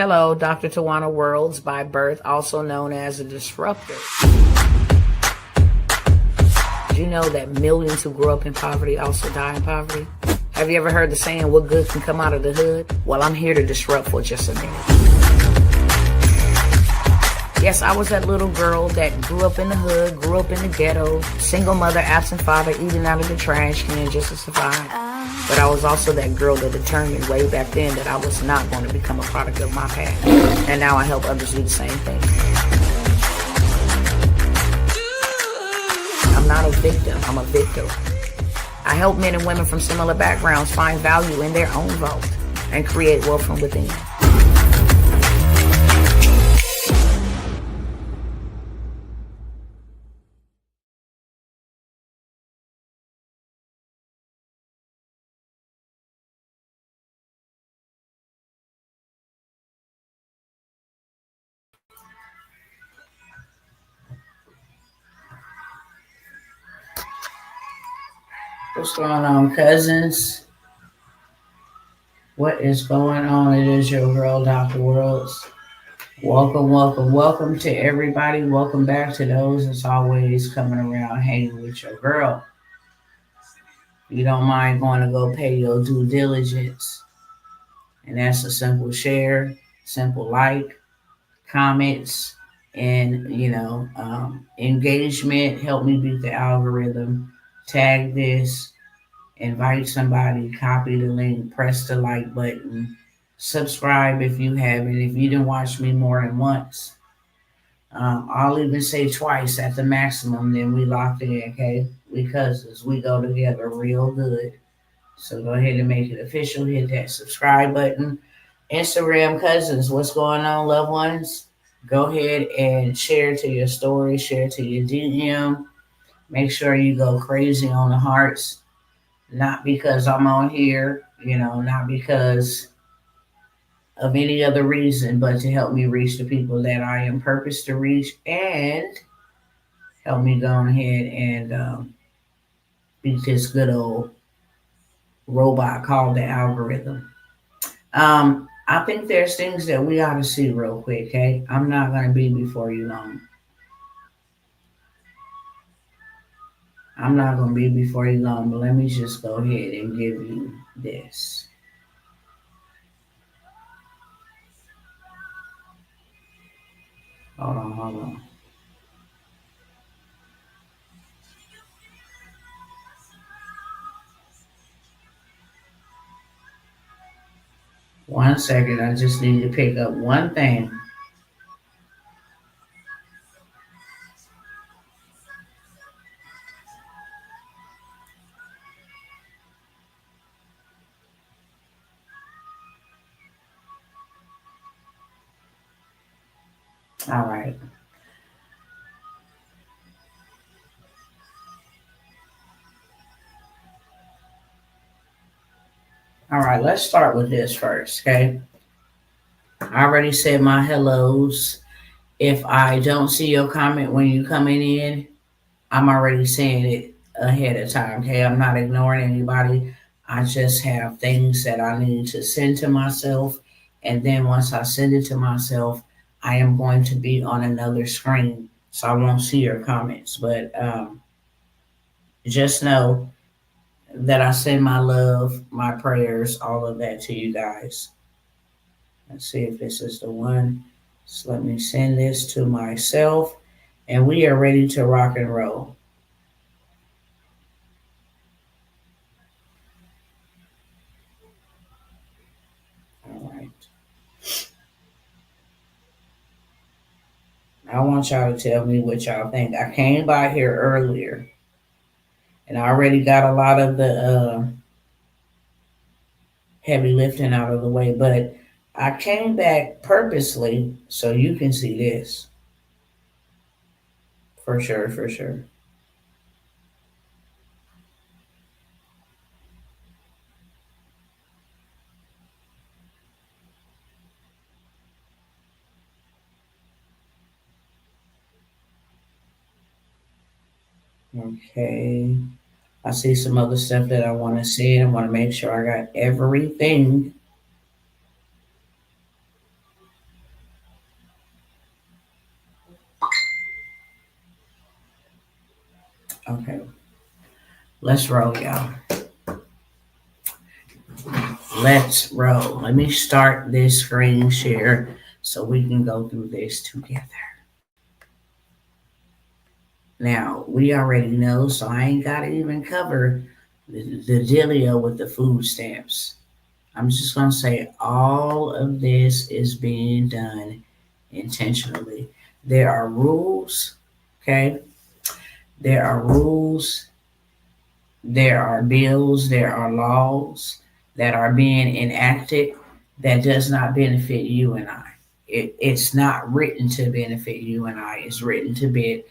Hello, Dr. Tawana Worlds by birth, also known as a disruptor. Did you know that millions who grow up in poverty also die in poverty? Have you ever heard the saying, what good can come out of the hood? Well, I'm here to disrupt for just a minute. Yes, I was that little girl that grew up in the hood, grew up in the ghetto, single mother, absent father, eating out of the trash can just to survive. But I was also that girl that determined way back then that I was not going to become a product of my past. And now I help others do the same thing. I'm not a victim, I'm a victor. I help men and women from similar backgrounds find value in their own vault and create wealth from within. What's going on, cousins? What is going on? It is your girl, Dr. Worlds. Welcome, welcome, welcome to everybody. Welcome back to those that's always coming around hanging with your girl. You don't mind going to go pay your due diligence. And that's a simple share, simple like, comments, and, engagement. Help me beat the algorithm. Tag this. Invite somebody, copy the link, press the like button, subscribe if you haven't. If you didn't watch me more than once, I'll even say twice at the maximum, then we locked in, okay? We cousins, we go together real good. So go ahead and make it official. Hit that subscribe button. Instagram cousins, what's going on, loved ones? Go ahead and share to your story, share to your DM. Make sure you go crazy on the hearts. Not because I'm on here, not because of any other reason, but to help me reach the people that I am purposed to reach and help me go ahead and beat this good old robot called the algorithm. I think there's things that we ought to see real quick, okay? I'm not going to be before you long. I'm not going to be before you long, but let me just go ahead and give you this. Hold on. One second, I just need to pick up one thing. All right. All right, let's start with this first, okay? I already said my hellos. If I don't see your comment when you coming in, I'm already saying it ahead of time, okay? I'm not ignoring anybody. I just have things that I need to send to myself. And then once I send it to myself, I am going to be on another screen. So I won't see your comments. But just know that I send my love, my prayers, all of that to you guys. Let's see if this is the one. So let me send this to myself. And we are ready to rock and roll. All right. I want y'all to tell me what y'all think. I came by here earlier. And I already got a lot of the heavy lifting out of the way. But I came back purposely so you can see this. For sure, for sure. Okay. I see some other stuff that I want to see. I want to make sure I got everything. Okay, let's roll, y'all. Let's roll. Let me start this screen share so we can go through this together. Now, we already know, so I ain't got to even cover the dealio with the food stamps. I'm just going to say all of this is being done intentionally. There are rules, okay? There are rules, there are bills, there are laws that are being enacted that does not benefit you and I. It's not written to benefit you and I. It's written to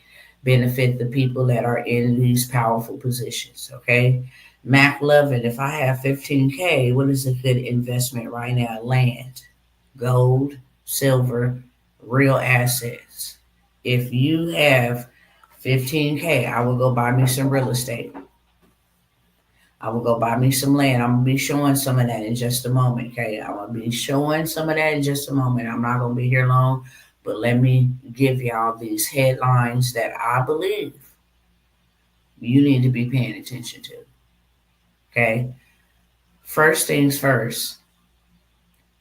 benefit the people that are in these powerful positions, okay? Mac Lovin, if I have 15K, what is a good investment right now? Land, gold, silver, real assets. If you have 15K, I will go buy me some real estate. I will go buy me some land. I'm gonna be showing some of that in just a moment. Okay, I'm gonna be showing some of that in just a moment. I'm not gonna be here long, but let me give y'all these headlines that I believe you need to be paying attention to. Okay, first things first.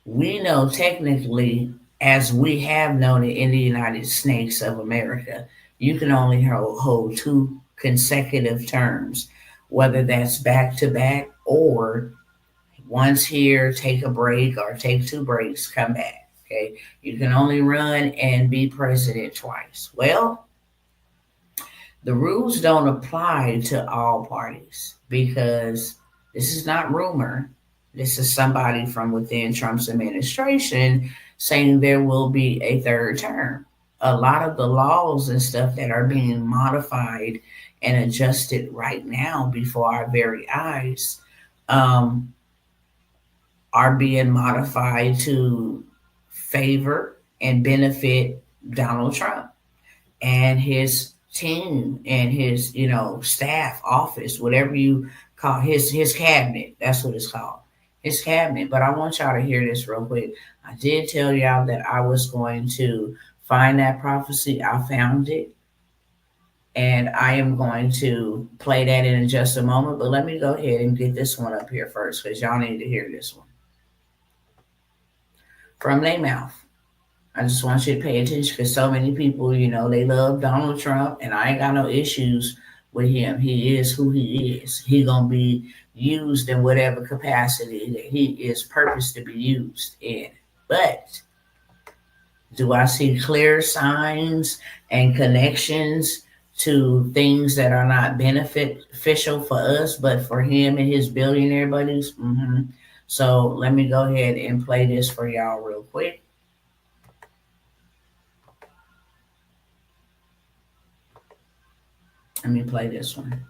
We know technically, as we have known it in the United States of America, you can only hold two consecutive terms, whether that's back to back or once here, take a break or take two breaks, come back. Okay. You can only run and be president twice. Well, the rules don't apply to all parties because this is not rumor. This is somebody from within Trump's administration saying there will be a third term. A lot of the laws and stuff that are being modified and adjusted right now before our very eyes um, are being modified to favor and benefit Donald Trump and his team and his, staff office, whatever you call his cabinet. That's what it's called. His cabinet. But I want y'all to hear this real quick. I did tell y'all that I was going to find that prophecy. I found it. And I am going to play that in just a moment. But let me go ahead and get this one up here first because y'all need to hear this one from their mouth. I just want you to pay attention because so many people, they love Donald Trump, and I ain't got no issues with him. He is who he is. He gonna be used in whatever capacity that he is purposed to be used in. But do I see clear signs and connections to things that are not beneficial for us, but for him and his billionaire buddies? So let me go ahead and play this for y'all real quick. Let me play this one.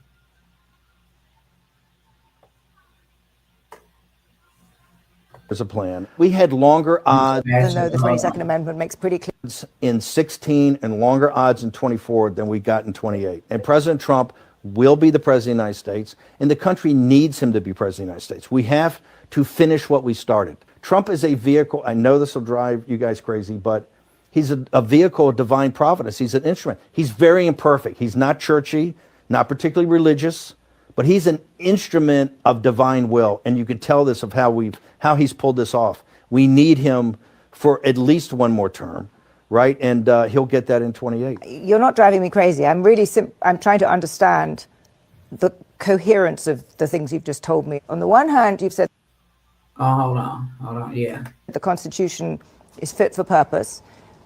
There's a plan. We had longer odds. Even though the 22nd Amendment makes pretty clear in 16 and longer odds in 24 than we got in 28. And President Trump will be the president of the United States, and the country needs him to be president of the United States. We have to finish what we started. Trump is a vehicle. I know this will drive you guys crazy, but he's a vehicle of divine providence. He's an instrument. He's very imperfect. He's not churchy, not particularly religious, but he's an instrument of divine will. And you can tell this of how he's pulled this off. We need him for at least one more term, right? And he'll get that in 28. You're not driving me crazy. I'm really I'm trying to understand the coherence of the things you've just told me. On the one hand, you've said, hold on, yeah. The Constitution is fit for purpose.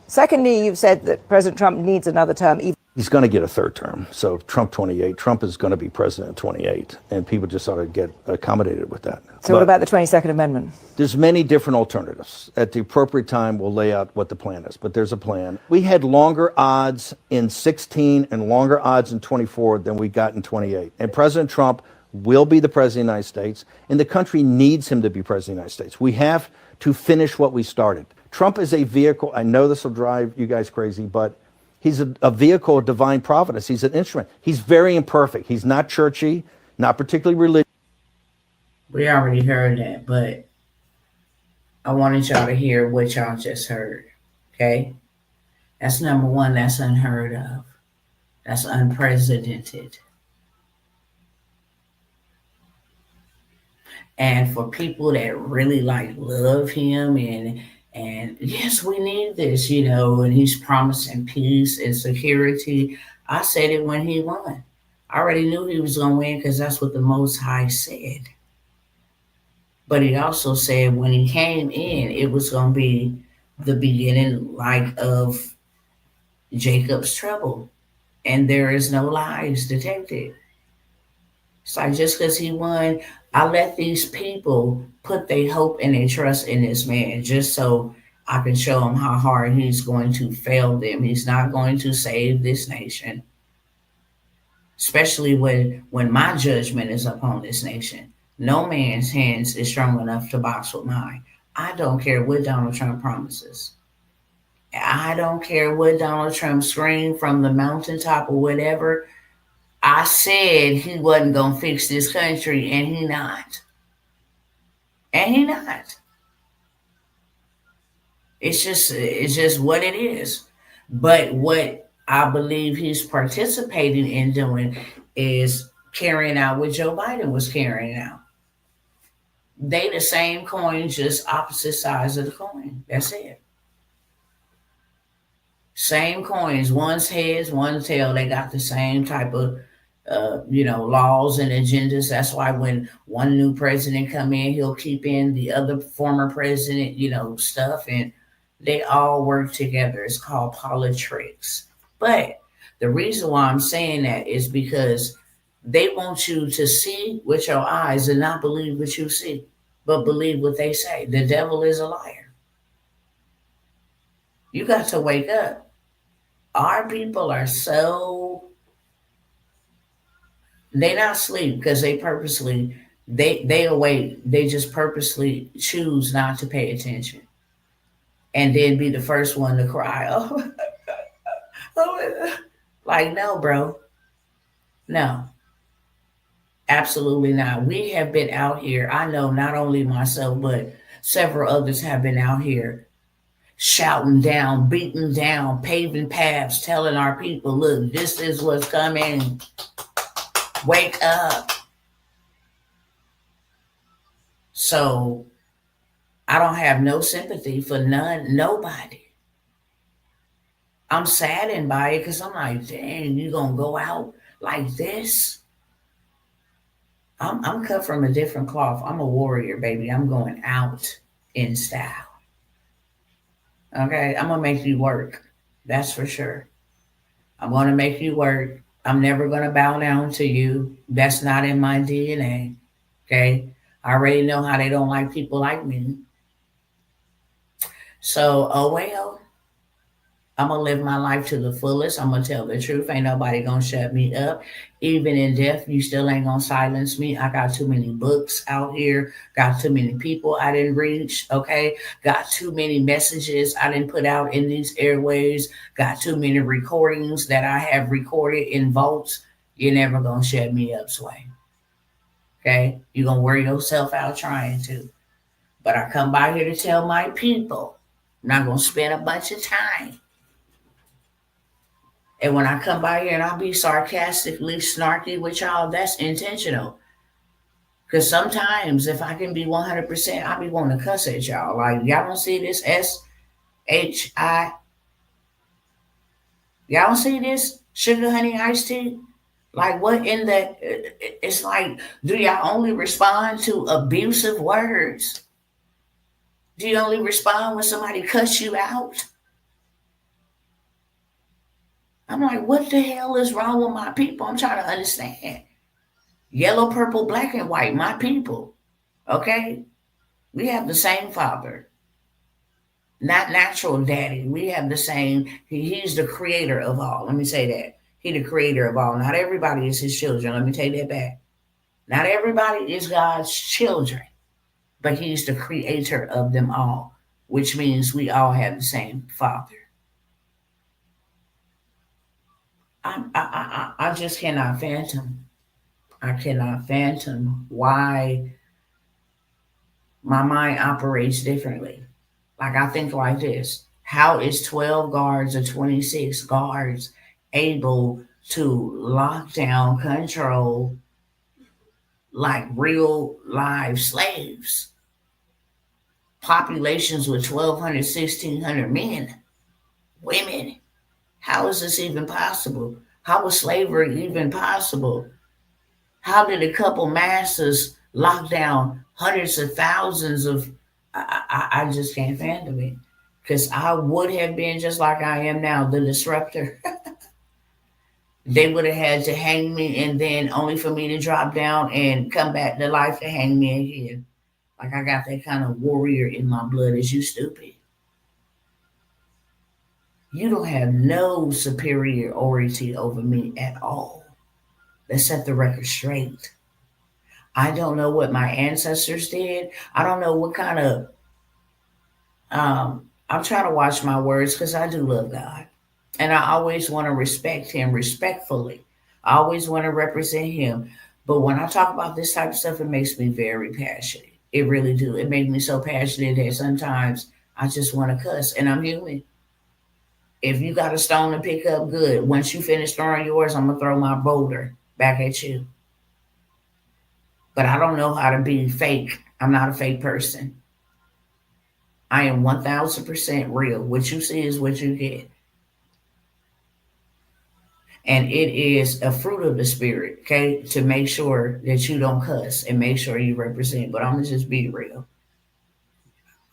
Secondly, you've said that President Trump needs another term. He's going to get a third term. So Trump 28. Trump is going to be president in 28. And people just ought to get accommodated with that. So what about the 22nd Amendment? There's many different alternatives. At the appropriate time, we'll lay out what the plan is. But there's a plan. We had longer odds in 16 and longer odds in 24 than we got in 28. And President Trump will be the president of the United States. And the country needs him to be president of the United States. We have to finish what we started. Trump is a vehicle. I know this will drive you guys crazy, but he's a vehicle of divine providence. He's an instrument. He's very imperfect. He's not churchy, not particularly religious. We already heard that, but I wanted y'all to hear what y'all just heard. Okay? That's number one. That's unheard of. That's unprecedented. And for people that really like love him, and yes, we need this, and he's promising peace and security. I said it when he won. I already knew he was gonna win because that's what the Most High said. But he also said when he came in, it was gonna be the beginning like of Jacob's trouble. And there is no lies detected. It's like just because he won, I let these people put their hope and their trust in this man just so I can show them how hard he's going to fail them. He's not going to save this nation, especially when my judgment is upon this nation. No man's hands is strong enough to box with mine. I don't care what Donald Trump promises. I don't care what Donald Trump screamed from the mountaintop or whatever. I said he wasn't gonna fix this country, and he not. And he not. It's just what it is. But what I believe he's participating in doing is carrying out what Joe Biden was carrying out. They the same coin, just opposite sides of the coin. That's it. Same coins, one's heads, one's tail. They got the same type of, laws and agendas. That's why when one new president come in, he'll keep in the other former president, stuff, and they all work together. It's called politics. But the reason why I'm saying that is because they want you to see with your eyes and not believe what you see, but believe what they say. The devil is a liar. You got to wake up. Our people are so they not sleep because they awake. They just purposely choose not to pay attention, and then be the first one to cry. Oh, oh, like no, bro, no, absolutely not. We have been out here. I know not only myself but several others have been out here shouting down, beating down, paving paths, telling our people, look, this is what's coming. Wake up. So I don't have no sympathy for nobody. I'm saddened by it because I'm like, dang, you gonna go out like this? I'm cut from a different cloth. I'm a warrior, baby. I'm going out in style. Okay, I'm gonna make you work. That's for sure. I'm gonna make you work. I'm never gonna bow down to you. That's not in my DNA. Okay, I already know how they don't like people like me. So, oh well, I'm gonna live my life to the fullest. I'm gonna tell the truth. Ain't nobody gonna shut me up. Even in death, you still ain't gonna silence me. I got too many books out here. Got too many people I didn't reach. Okay, got too many messages I didn't put out in these airways. Got too many recordings that I have recorded in vaults. You're never gonna shut me up, Sway. Okay, you're gonna wear yourself out trying to. But I come by here to tell my people. I'm not gonna spend a bunch of time. And when I come by here and I'll be sarcastically snarky with y'all, that's intentional. Because sometimes if I can be 100%, I'll be wanting to cuss at y'all. Like, y'all don't see this SHI? Y'all don't see this sugar honey iced tea? Like, what in the. It's like, do y'all only respond to abusive words? Do you only respond when somebody cuss you out? I'm like, what the hell is wrong with my people? I'm trying to understand. Yellow, purple, black, and white, my people. Okay? We have the same father. Not natural daddy. We have the same. He's the creator of all. Let me say that. He's the creator of all. Not everybody is his children. Let me take that back. Not everybody is God's children. But he's the creator of them all, which means we all have the same father. I just cannot fathom. I cannot fathom why my mind operates differently. Like I think like this. How is 12 guards or 26 guards able to lock down, control, like real live slaves. Populations with 1,200, 1,600 men, women. How is this even possible? How was slavery even possible? How did a couple masters lock down hundreds of thousands of? I just can't fathom it. Because I would have been just like I am now, the disruptor. They would have had to hang me and then only for me to drop down and come back to life to hang me again. Like I got that kind of warrior in my blood. Is you stupid? You don't have no superiority over me at all. Let's set the record straight. I don't know what my ancestors did. I don't know what kind of. I'm trying to watch my words because I do love God, and I always want to respect Him respectfully. I always want to represent Him. But when I talk about this type of stuff, it makes me very passionate. It really do. It makes me so passionate that sometimes I just want to cuss, and I'm human. If you got a stone to pick up, good. Once you finish throwing yours, I'm gonna throw my boulder back at you. But I don't know how to be fake. I'm not a fake person. I am 1,000% real. What you see is what you get. And it is a fruit of the spirit, okay, to make sure that you don't cuss and make sure you represent. But I'm gonna just be real.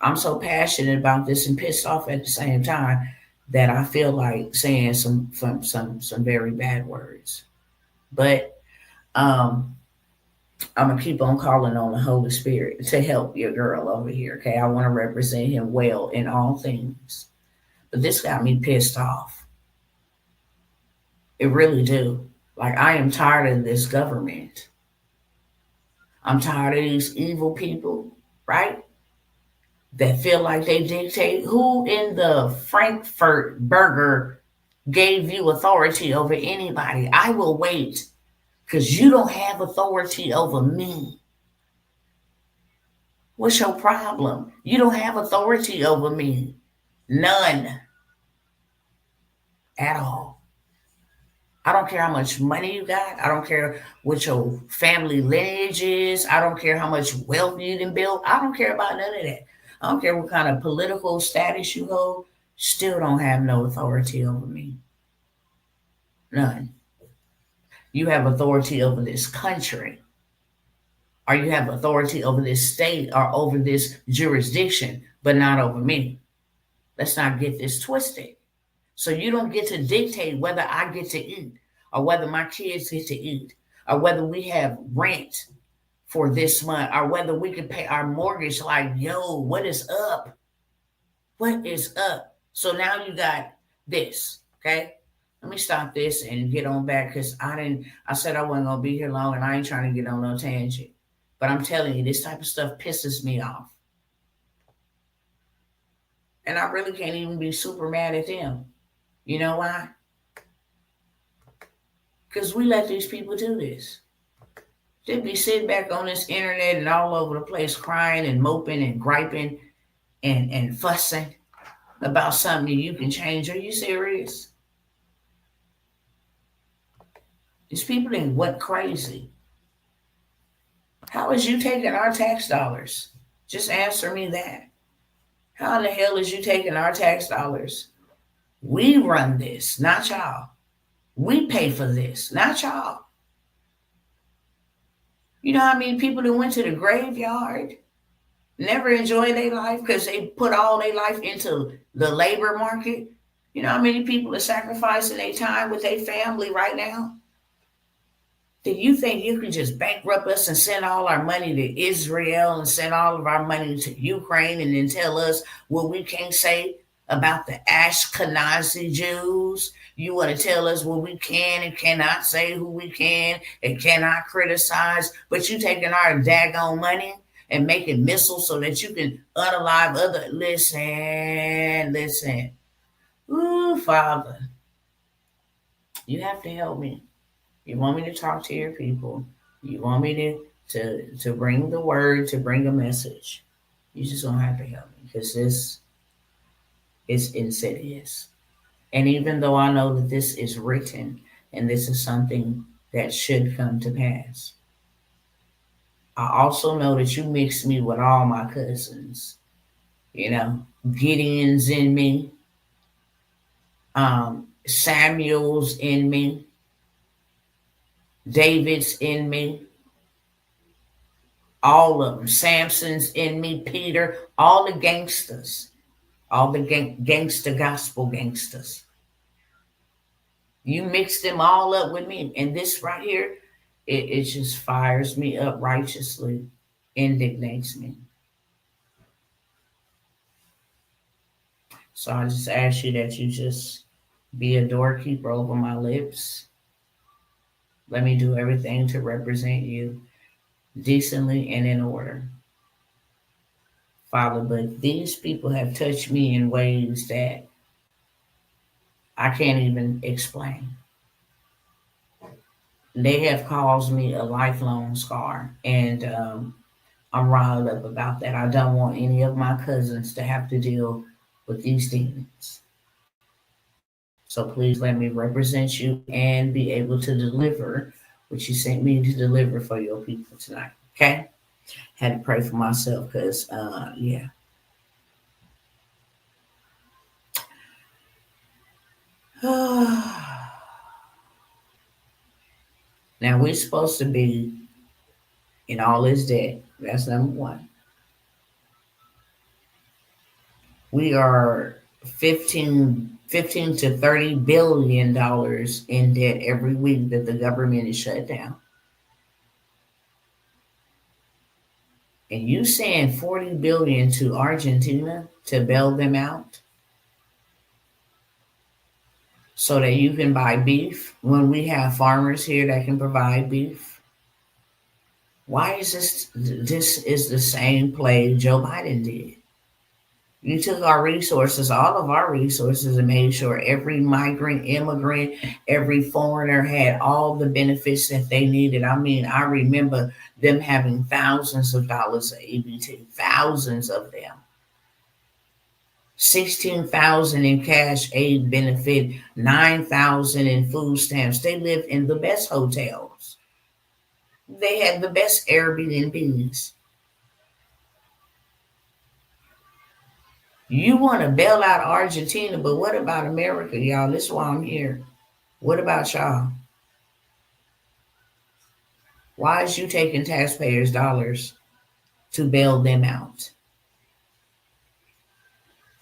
I'm so passionate about this and pissed off at the same time that I feel like saying some very bad words. But I'm gonna keep on calling on the Holy Spirit to help your girl over here. Okay, I want to represent Him well in all things. But this got me pissed off. It really do. Like I am tired of this government. I'm tired of these evil people, right? That feel like they dictate. Who in the Frankfurt burger gave you authority over anybody? I will wait because you don't have authority over me. What's your problem? You don't have authority over me. None at all. I don't care how much money you got. I don't care what your family lineage is. I don't care how much wealth you done built. I don't care about none of that. I don't care what kind of political status you hold. Still don't have no authority over me. None. You have authority over this country, or you have authority over this state or over this jurisdiction, but not over me. Let's not get this twisted. So you don't get to dictate whether I get to eat or whether my kids get to eat or whether we have rent for this month or whether we can pay our mortgage. Like, yo, what is up? What is up? So now you got this, okay? Let me stop this and get on back because I said I wasn't gonna be here long and I ain't trying to get on no tangent. But I'm telling you, this type of stuff pisses me off. And I really can't even be super mad at them. You know why? Because we let these people do this. They be sitting back on this internet and all over the place crying and moping and griping and fussing about something that you can change. Are you serious? These people ain't went crazy. How is you taking our tax dollars? Just answer me that. How in the hell is you taking our tax dollars? We run this, not y'all. We pay for this, not y'all. You know how many people that went to the graveyard never enjoyed their life because they put all their life into the labor market? You know how many people are sacrificing their time with their family right now? Do you think you can just bankrupt us and send all our money to Israel and send all of our money to Ukraine and then tell us what we can't say about the Ashkenazi Jews? You want to tell us what we can and cannot say, who we can and cannot criticize, but you taking our daggone money and making missiles so that you can unalive other. Listen. Ooh, Father, you have to help me. You want me to talk to your people. You want me to bring the word, to bring a message. You just don't have to help me because this is insidious. And even though I know that this is written and this is something that should come to pass, I also know that you mixed me with all my cousins. You know, Gideon's in me, Samuel's in me, David's in me, all of them. Samson's in me, Peter, all the gangsters, all the gangster gospel gangsters. You mix them all up with me. And this right here, it just fires me up righteously, indignates me. So I just ask you that you just be a doorkeeper over my lips. Let me do everything to represent you decently and in order. Father, but these people have touched me in ways that I can't even explain. They have caused me a lifelong scar, and I'm riled up about that. I don't want any of my cousins to have to deal with these demons. So please let me represent you and be able to deliver what you sent me to deliver for your people tonight. Okay? Had to pray for myself because, yeah. Now we're supposed to be in all this debt. That's number one. We are 15 to 30 billion dollars in debt every week that the government is shut down. And you saying 40 billion to Argentina to bail them out so that you can buy beef when we have farmers here that can provide beef? Why is this is the same play Joe Biden did? You took our resources, all of our resources, and made sure every migrant, immigrant, every foreigner had all the benefits that they needed. I mean, I remember them having thousands of dollars of EBT, thousands of them. 16,000 in cash aid benefit, 9,000 in food stamps. They lived in the best hotels. They had the best Airbnbs. You want to bail out Argentina, but what about America, y'all? This is why I'm here. What about y'all? Why is you taking taxpayers' dollars to bail them out?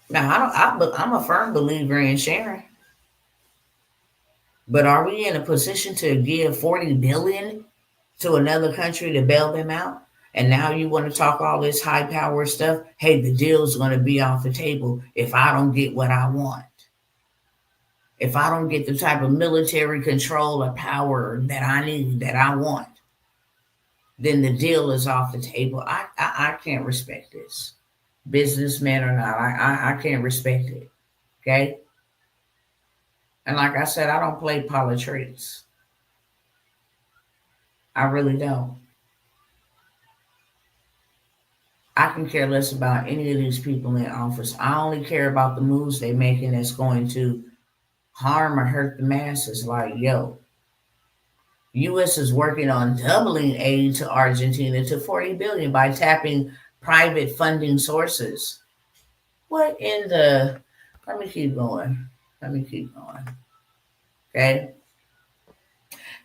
Now, I'm a firm believer in sharing, but are we in a position to give 40 billion to another country to bail them out? And now you want to talk all this high power stuff? Hey, the deal's going to be off the table if I don't get what I want. If I don't get the type of military control or power that I need, that I want, then the deal is off the table. I can't respect this. Businessman or not, I can't respect it. Okay? And like I said, I don't play politics. I really don't. I can care less about any of these people in office. I only care about the moves they're making that's going to harm or hurt the masses. Like, yo, U.S. is working on doubling aid to Argentina to 40 billion by tapping private funding sources. What in the? Let me keep going. Okay.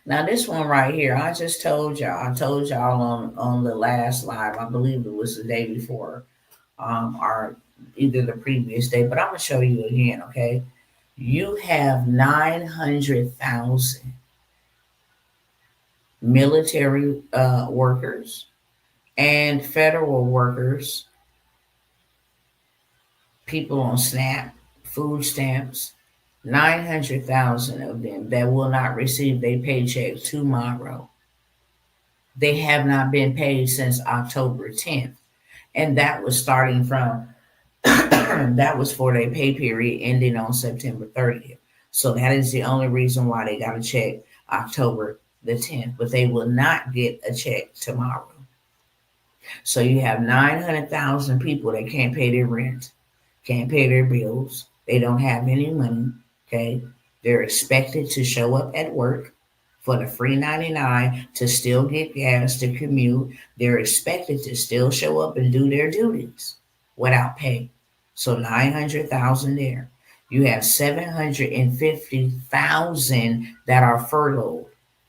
Now this one right here, I just told y'all. I told y'all on the last live. I believe it was the day before, or either the previous day. But I'm gonna show you again. Okay. You have 900,000 military workers and federal workers, people on SNAP, food stamps, 900,000 of them that will not receive their paycheck tomorrow. They have not been paid since October 10th. And that was starting from, that was for their pay period ending on September 30th. So that is the only reason why they got a check October the 10th, but they will not get a check tomorrow. So you have 900,000 people that can't pay their rent, can't pay their bills. They don't have any money. Okay. They're expected to show up at work for the free 99 to still get gas to commute. They're expected to still show up and do their duties without pay. So 900,000 there. You have 750,000 that are furloughed.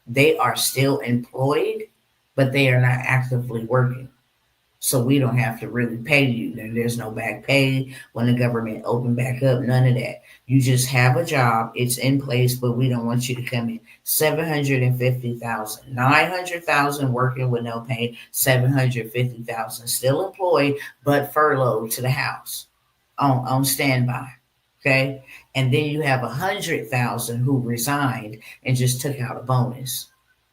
They are still employed, but they are not actively working. So we don't have to really pay you. There's no back pay when the government open back up, none of that. You just have a job, it's in place, but we don't want you to come in. 750,000, 900,000 working with no pay, 750,000 still employed, but furloughed to the house on standby. Okay. And then you have 100,000 who resigned and just took out a bonus.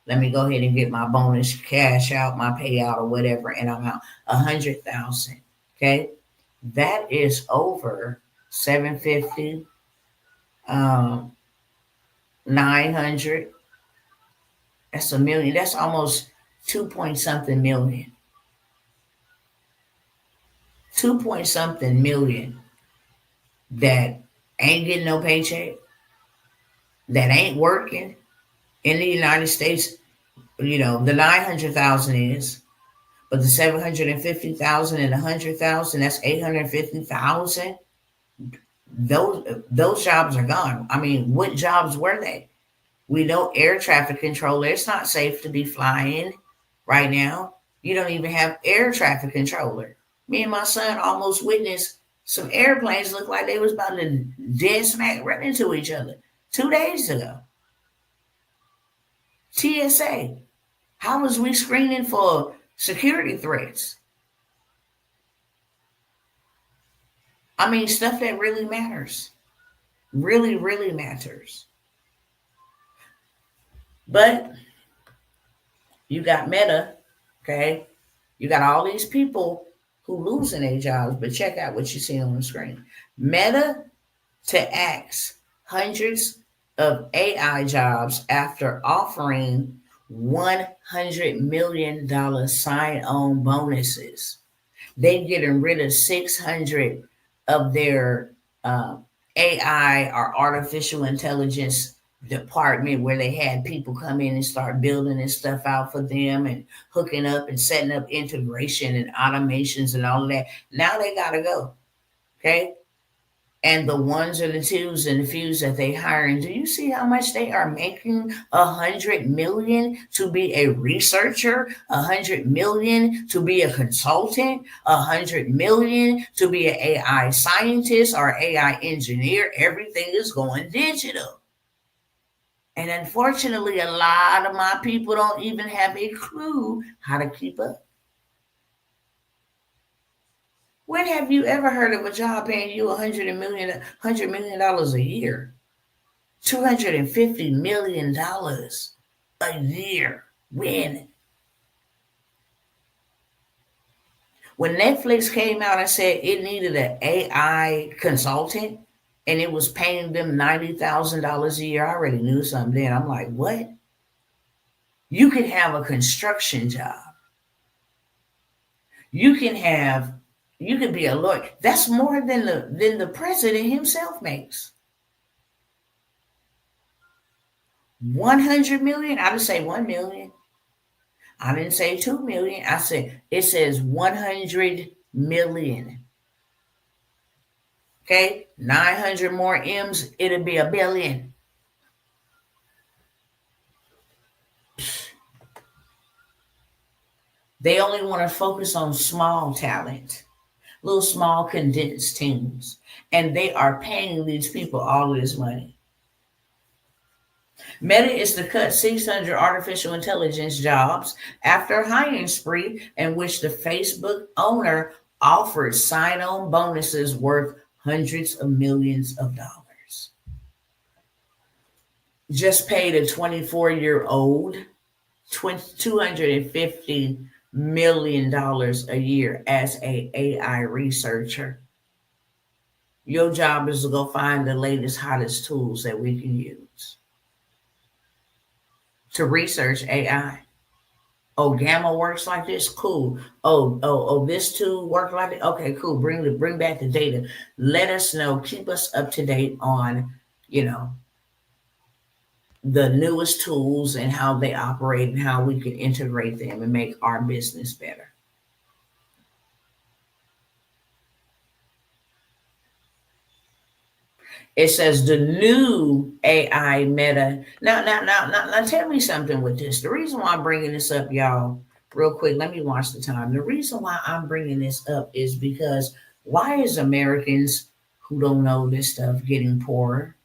Let me go ahead and get my bonus cash out, my payout or whatever, and I'm out 100,000. Okay, that is over 750, 900. That's a million. That's almost 2 point something million. 2 point something million that ain't getting no paycheck, that ain't working in the United States. The 900,000 is. But the 750,000 and 100,000, that's 850,000. Those jobs are gone. I mean, what jobs were they? We know air traffic controller. It's not safe to be flying right now. You don't even have air traffic controller. Me and my son almost witnessed some airplanes look like they was about to dead smack run into each other 2 days ago. TSA. How was we screening for security threats? I mean, stuff that really matters. Really, really matters. But you got Meta, okay? You got all these people who losing their jobs, but check out what you see on the screen. Meta to axe hundreds of AI jobs after offering $100 million sign-on bonuses. They getting rid of 600 of their AI or artificial intelligence department where they had people come in and start building this stuff out for them and hooking up and setting up integration and automations and all of that. Now they got to go. Okay. And the ones and the twos and the fews that they hiring, do you see how much they are making? 100 million to be a researcher, 100 million to be a consultant, 100 million to be an AI scientist or AI engineer. Everything is going digital. And unfortunately, a lot of my people don't even have a clue how to keep up. When have you ever heard of a job paying you $100 million a year? $250 million a year. When? When Netflix came out and said it needed an AI consultant and it was paying them $90,000 a year, I already knew something then. I'm like, what? You can have a construction job. You can be a lawyer. That's more than the president himself makes. 100 million. I didn't say 1 million. I didn't say 2 million. I said it says 100 million. Okay, 900 more M's. It'll be a billion. They only want to focus on small talent. Little small condensed teams, and they are paying these people all this money. Meta is to cut 600 artificial intelligence jobs after a hiring spree in which the Facebook owner offered sign-on bonuses worth hundreds of millions of dollars. Just paid a 24-year-old $250 million a year as a AI researcher. Your job is to go find the latest, hottest tools that we can use to research AI. Oh, Gamma works like this? Cool. Oh, this tool work like it? Okay, cool. Bring back the data. Let us know. Keep us up to date on, the newest tools and how they operate and how we can integrate them and make our business better. It says the new AI meta. Now, tell me something with this. The reason why I'm bringing this up, y'all, real quick, let me watch the time. The reason why I'm bringing this up is because why is Americans who don't know this stuff getting poorer?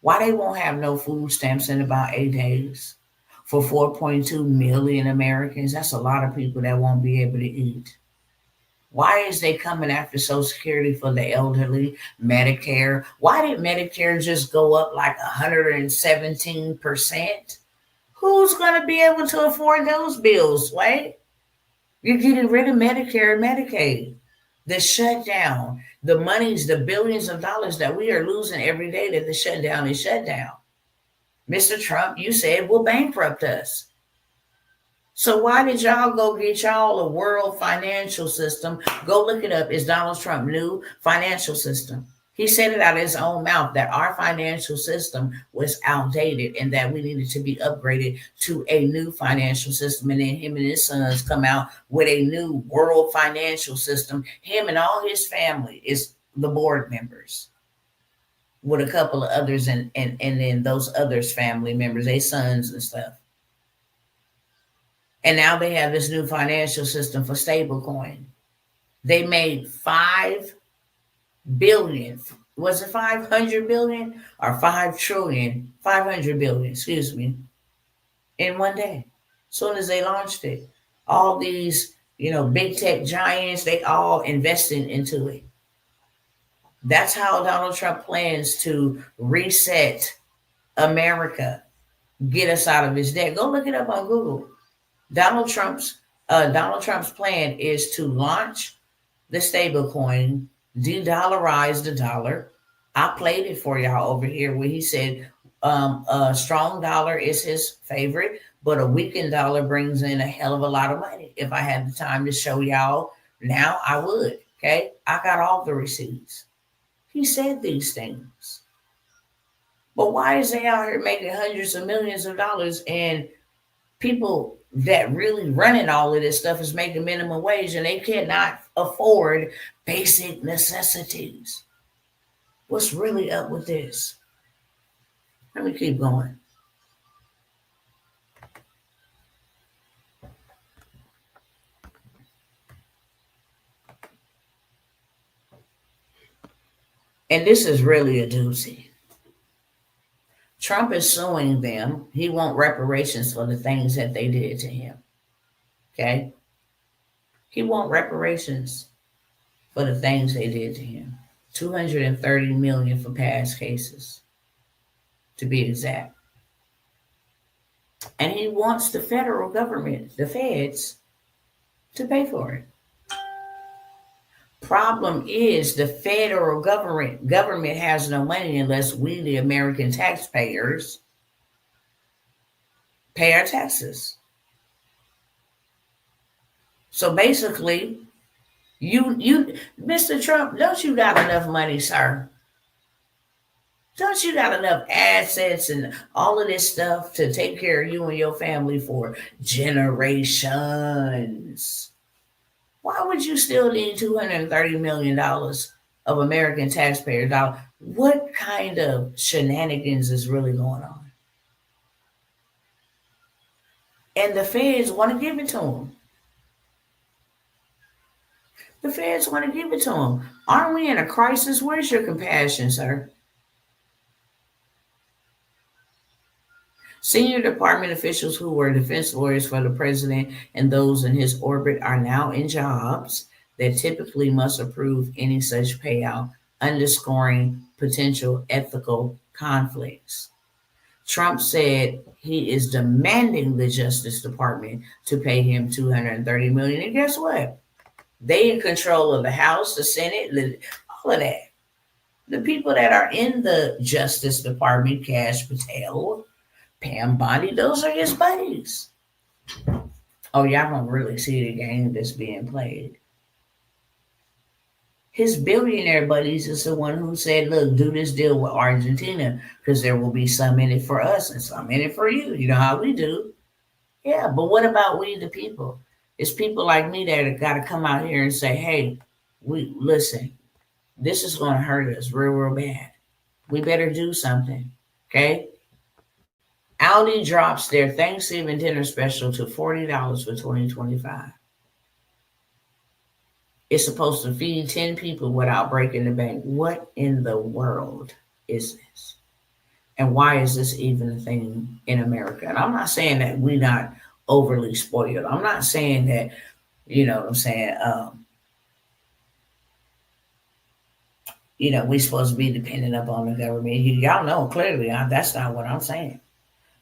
Why they won't have no food stamps in about 8 days? For 4.2 million Americans, that's a lot of people that won't be able to eat. Why is they coming after Social Security for the elderly, Medicare? Why did Medicare just go up like 117%? Who's going to be able to afford those bills, Wait, you're getting rid of Medicare and Medicaid. The shutdown, the monies, the billions of dollars that we are losing every day that the shutdown is shut down. Mr. Trump, you said will bankrupt us. So why did y'all go get y'all a world financial system? Go look it up. Is Donald Trump new financial system? He said it out of his own mouth that our financial system was outdated and that we needed to be upgraded to a new financial system. And then him and his sons come out with a new world financial system. Him and all his family is the board members with a couple of others and then those others family members, their sons and stuff. And now they have this new financial system for stablecoin. They made 5 billion. Was it 500 billion or 5 trillion? 500 billion, excuse me, in one day. As soon as they launched it, all these, big tech giants, they all investing into it. That's how Donald Trump plans to reset America, get us out of his debt. Go look it up on Google. Donald Trump's plan is to launch the stablecoin, de-dollarize the dollar. I played it for y'all over here where he said a strong dollar is his favorite, but a weakened dollar brings in a hell of a lot of money. If I had the time to show y'all now, I would. Okay, I got all the receipts. He said these things. But why is they out here making hundreds of millions of dollars and people that really running all of this stuff is making minimum wage and they cannot afford basic necessities? What's really up with this? Let me keep going. And this is really a doozy. Trump is suing them. He wants reparations for the things that they did to him. Okay? He wants reparations for the things they did to him. 230 million for past cases, to be exact. And he wants the federal government, the feds, to pay for it. Problem is the federal government has no money unless we, the American taxpayers, pay our taxes. So basically, you, Mr. Trump, don't you got enough money, sir? Don't you got enough assets and all of this stuff to take care of you and your family for generations? Why would you still need $230 million of American taxpayer dollars? What kind of shenanigans is really going on? And the feds want to give it to them. The feds want to give it to them. Aren't we in a crisis? Where's your compassion, sir? Senior department officials who were defense lawyers for the president and those in his orbit are now in jobs that typically must approve any such payout, underscoring potential ethical conflicts. Trump said he is demanding the Justice Department to pay him $230 million. And guess what? They in control of the House, the Senate, all of that. The people that are in the Justice Department, Kash Patel, Pam Bondi, those are his buddies. Oh, y'all don't really see the game that's being played. His billionaire buddies is the one who said, look, do this deal with Argentina because there will be some in it for us and some in it for you. You know how we do. Yeah, but what about we the people? It's people like me that have got to come out here and say, hey, we listen, this is going to hurt us real, real bad. We better do something. Okay? Aldi drops their Thanksgiving dinner special to $40 for 2025. It's supposed to feed 10 people without breaking the bank. What in the world is this? And why is this even a thing in America? And I'm not saying that we're not overly spoiled. I'm not saying that, you know what I'm saying, we're supposed to be dependent upon the government. Y'all know clearly that's not what I'm saying.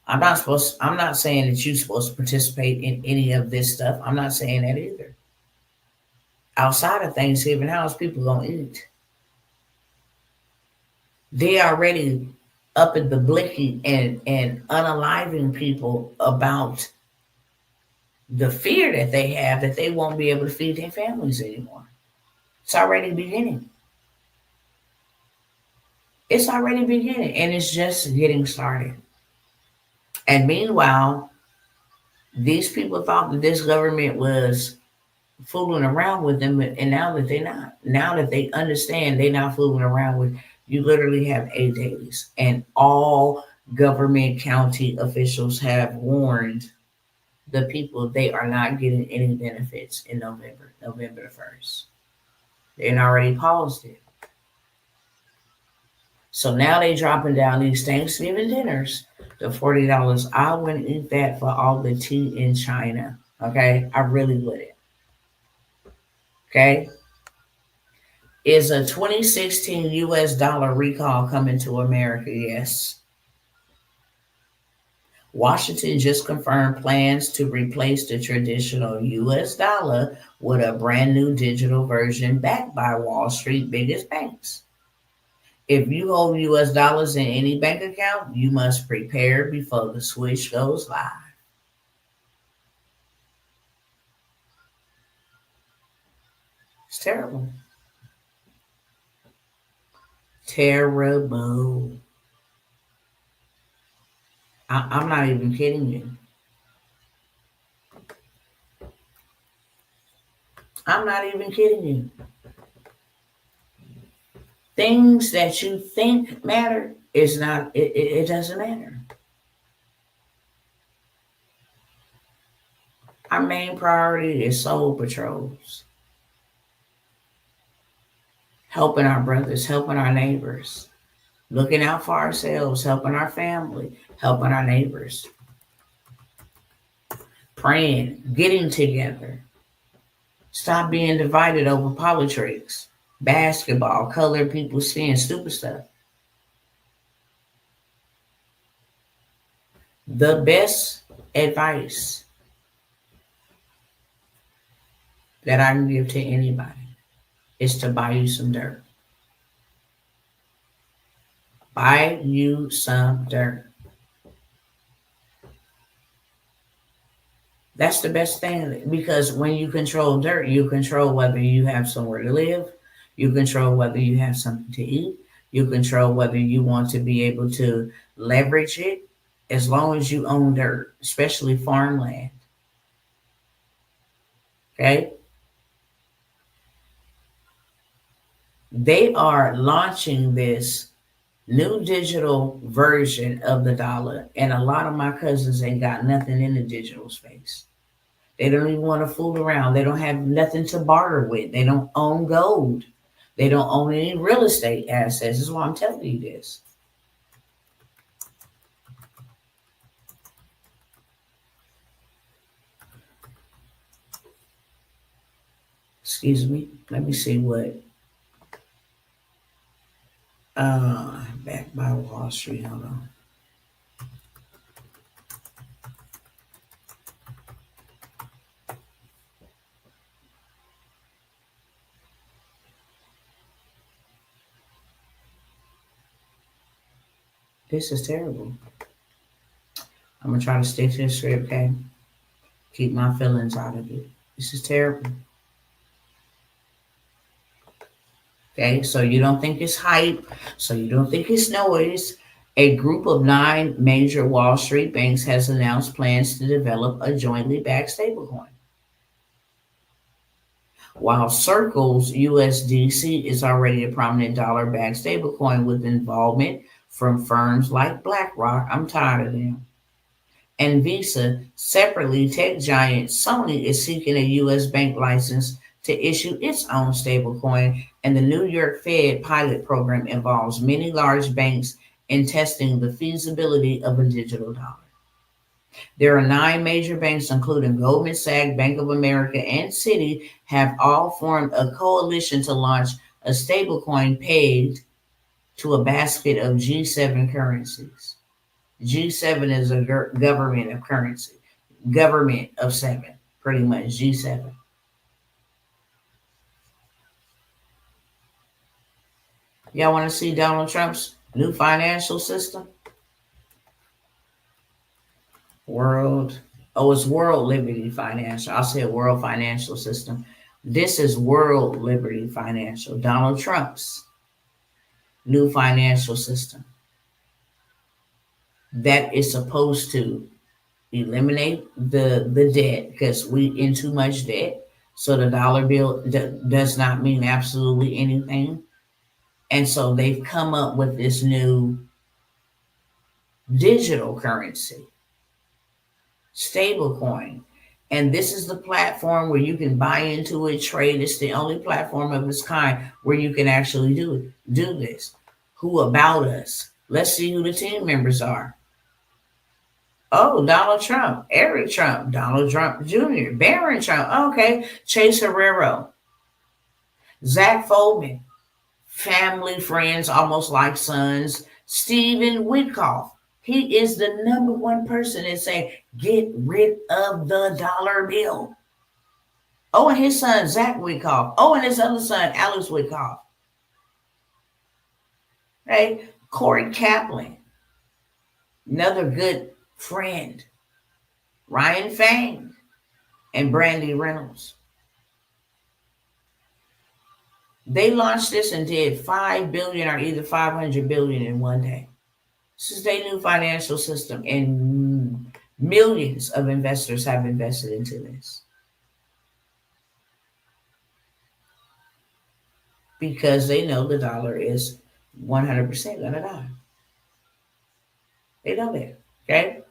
I'm not saying that you're supposed to participate in any of this stuff. I'm not saying that either. Outside of Thanksgiving, how's people gonna eat? They already up at the blicky and unaliving people about the fear that they have that they won't be able to feed their families anymore. It's already beginning. It's already beginning, and it's just getting started. And meanwhile, these people thought that this government was fooling around with them, and now that they're not, now that they understand they're not fooling around with, you literally have 8 days, and all government county officials have warned the people they are not getting any benefits in November the 1st. They already paused it. So now they dropping down these Thanksgiving dinners to $40. I wouldn't eat that for all the tea in China. Okay, I really wouldn't. Okay, is a 2016 US dollar recall coming to America? Yes. Washington just confirmed plans to replace the traditional US dollar with a brand new digital version backed by Wall Street biggest banks. If you hold US dollars in any bank account, you must prepare before the switch goes live. It's terrible. Terrible. I'm not even kidding you. I'm not even kidding you. Things that you think matter is not, it doesn't matter. Our main priority is soul patrols. Helping our brothers, helping our neighbors, looking out for ourselves, helping our family, helping our neighbors, praying, getting together. Stop being divided over politics, basketball, colored people's skin, stupid stuff. The best advice that I can give to anybody is to buy you some dirt. Buy you some dirt. That's the best thing, because when you control dirt, you control whether you have somewhere to live, you control whether you have something to eat, you control whether you want to be able to leverage it, as long as you own dirt, especially farmland. Okay? They are launching this new digital version of the dollar, and a lot of my cousins ain't got nothing in the digital space. They don't even want to fool around. They don't have nothing to barter with. They don't own gold. They don't own any real estate assets. This is why I'm telling you this. Excuse me. Let me see what. Back by Wall Street. Hold on. This is terrible. I'm gonna try to stick to the script, okay? Keep my feelings out of it. This is terrible. Okay, so you don't think it's hype, so you don't think it's noise. A group of 9 major Wall Street banks has announced plans to develop a jointly backed stablecoin. While Circle's USDC is already a prominent dollar backed stablecoin with involvement from firms like BlackRock, I'm tired of them, and Visa, separately, tech giant Sony is seeking a U.S. bank license to issue its own stablecoin, and the New York Fed pilot program involves many large banks in testing the feasibility of a digital dollar. There are 9 major banks, including Goldman Sachs, Bank of America, and Citi, have all formed a coalition to launch a stablecoin pegged to a basket of G7 currencies. G7 is a government of currency, government of seven, pretty much G7. Y'all want to see Donald Trump's new financial system? World, oh, it's World Liberty Financial. I'll say World Financial System. This is World Liberty Financial, Donald Trump's new financial system that is supposed to eliminate the debt because we in too much debt. So the dollar bill does not mean absolutely anything. And so they've come up with this new digital currency, stable coin. And this is the platform where you can buy into it, trade. It's the only platform of its kind where you can actually do this. Who about us? Let's see who the team members are. Oh, Donald Trump, Eric Trump, Donald Trump Jr., Barron Trump. Okay, Chase Herrero, Zach Foldman, family, friends, almost like sons. Stephen Witkoff. He is the #1 person that say, get rid of the dollar bill. Oh, and his son, Zach Witkoff. Oh, and his other son, Alex Witkoff. Right? Corey Kaplan, another good friend. Ryan Fang and Brandy Reynolds. They launched this and did 5 billion or either 500 billion in one day. This is their new financial system, and millions of investors have invested into this because they know the dollar is 100% going to die. They know that. Okay.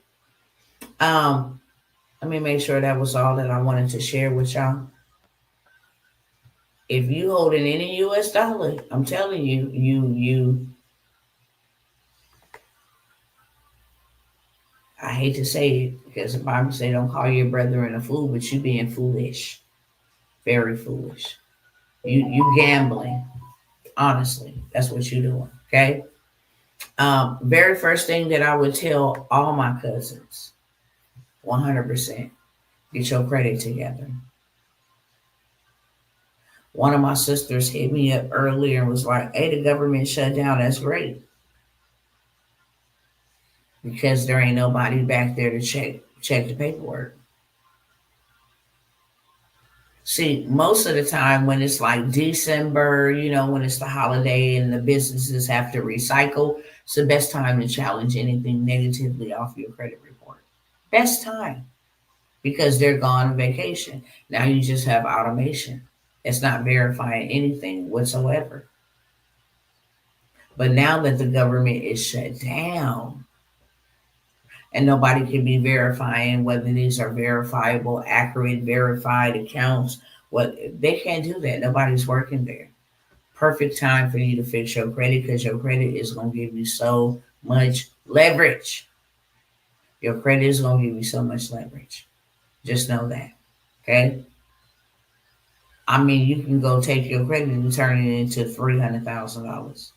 Let me make sure that was all that I wanted to share with y'all. If you holding any U.S. dollar, I'm telling you, I hate to say it because the Bible say don't call your brethren a fool, but you being foolish, very foolish. You gambling, honestly. That's what you're doing. Okay. Very first thing that I would tell all my cousins, 100%, get your credit together. One of my sisters hit me up earlier and was like, hey, the government shut down. That's great. Because there ain't nobody back there to check the paperwork. See, most of the time when it's like December, when it's the holiday and the businesses have to recycle, it's the best time to challenge anything negatively off your credit report. Best time. Because they're gone on vacation. Now you just have automation. It's not verifying anything whatsoever. But now that the government is shut down and nobody can be verifying whether these are verifiable, accurate, verified accounts, they can't do that. Nobody's working there. Perfect time for you to fix your credit because your credit is going to give you so much leverage. Your credit is going to give you so much leverage. Just know that. Okay? I mean, you can go take your credit and turn it into $300,000.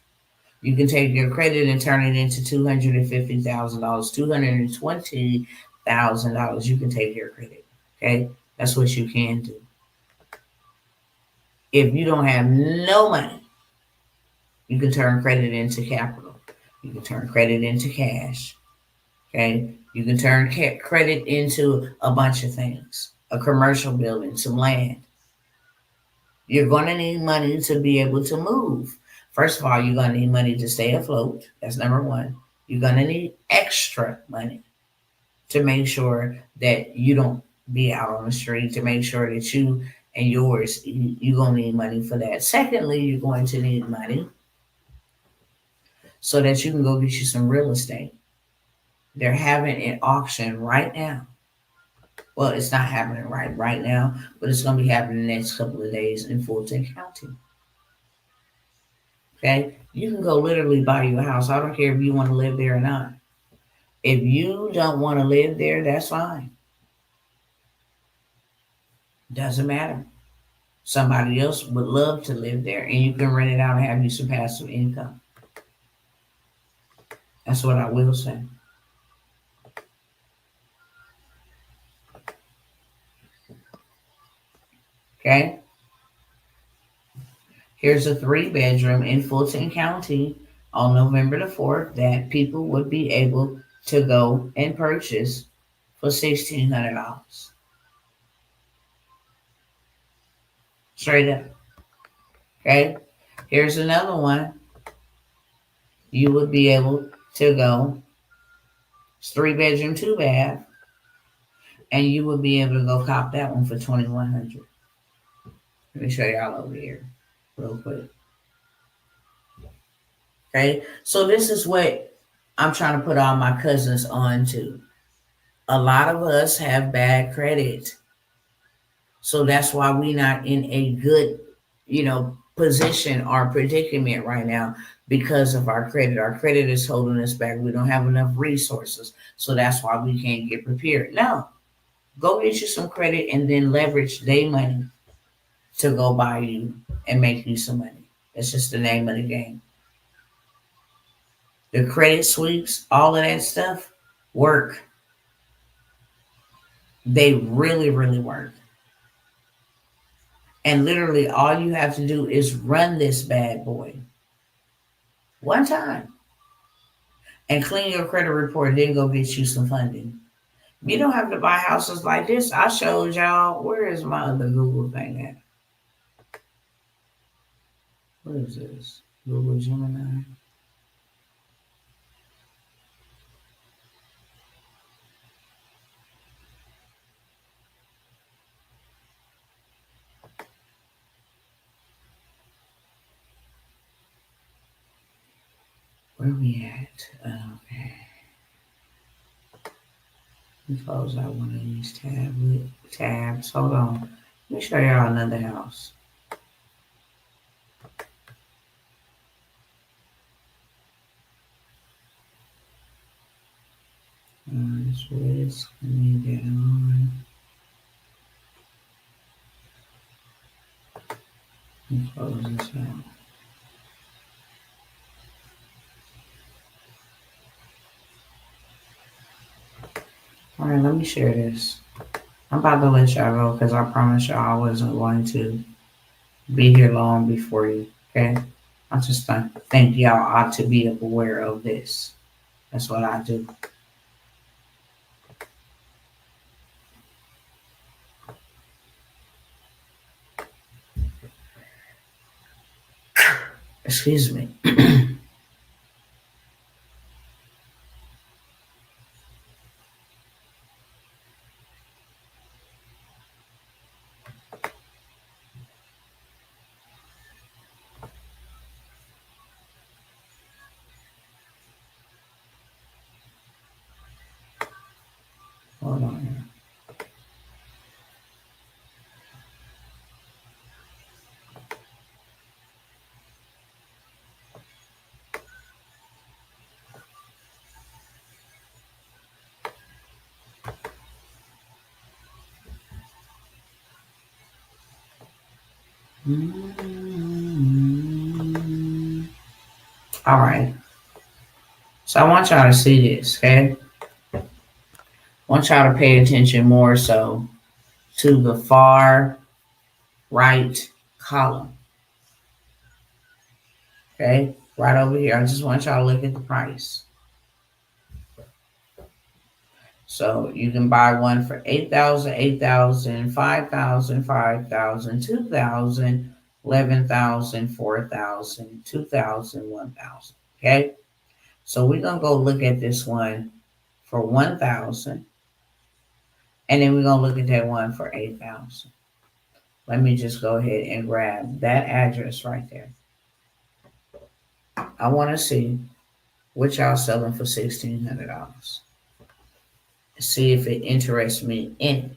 You can take your credit and turn it into $250,000, $220,000. You can take your credit. Okay? That's what you can do. If you don't have no money, you can turn credit into capital. You can turn credit into cash. Okay? You can turn credit into a bunch of things. A commercial building, some land. You're going to need money to be able to move. First of all, you're going to need money to stay afloat. That's number one. You're going to need extra money to make sure that you don't be out on the street, to make sure that you and yours, you're going to need money for that. Secondly, you're going to need money so that you can go get you some real estate. They're having an auction right now. Well, it's not happening right now, but it's going to be happening the next couple of days in Fulton County. Okay, you can go literally buy you a house. I don't care if you want to live there or not. If you don't want to live there, that's fine. Doesn't matter. Somebody else would love to live there, and you can rent it out and have you some passive income. That's what I will say. Okay. Here's a 3-bedroom in Fulton County on November the 4th that people would be able to go and purchase for $1,600. Straight up. Okay. Here's another one. You would be able to go. It's 3-bedroom, 2-bath, and you would be able to go cop that one for $2,100. Let me show y'all over here real quick. Okay, so this is what I'm trying to put all my cousins on to. A lot of us have bad credit. So that's why we're not in a good, position or predicament right now because of our credit. Our credit is holding us back. We don't have enough resources. So that's why we can't get prepared. No, go get you some credit and then leverage their money to go buy you and make you some money. That's just the name of the game. The credit sweeps, all of that stuff work. They really, really work. And literally all you have to do is run this bad boy one time and clean your credit report, then go get you some funding. You don't have to buy houses like this. I showed y'all. Where is my other Google thing at? What is this? Google Gemini. Where we at? Okay. Let me close out one of these tabs. Hold on. Let me show y'all another house. This risk. Let me get on. Let me close this out. All right, let me share this. I'm about to let y'all go because I promise y'all I wasn't going to be here long before you. Okay, I just think y'all ought to be aware of this. That's what I do. Excuse me. Hold on here. All right. So I want y'all to see this, okay? I want y'all to pay attention more so to the far right column. Okay? Right over here. I just want y'all to look at the price. So you can buy one for 8,000, 8,000, 5,000, 5,000, 2,000, 11,000, 4,000, 2,000, 1,000. Okay? So we're going to go look at this one for 1,000. And then we're going to look at that one for 8,000. Let me just go ahead and grab that address right there. I want to see what y'all selling for $1,600. See if it interests me in it.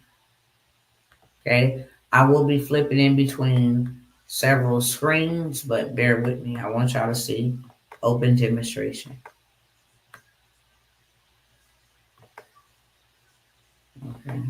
Okay? I will be flipping in between several screens, but bear with me. I want y'all to see open demonstration. Okay.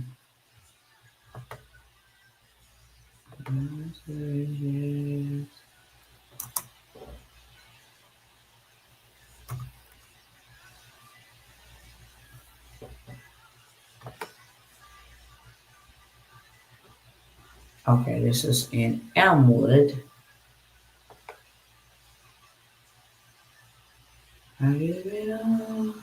Okay, this is in Elmwood. I give it all.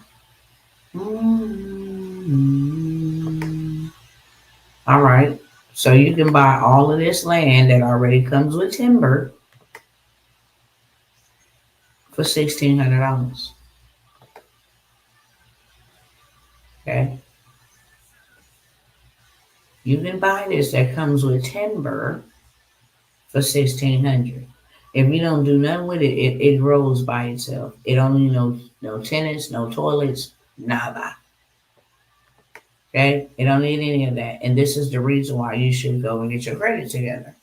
All right. So you can buy all of this land that already comes with timber for $1,600. Okay. You can buy this that comes with timber for $1,600. If you don't do nothing with it, it grows by itself. It don't need no tenants, no toilets, nada. Okay? It don't need any of that. And this is the reason why you should go and get your credit together.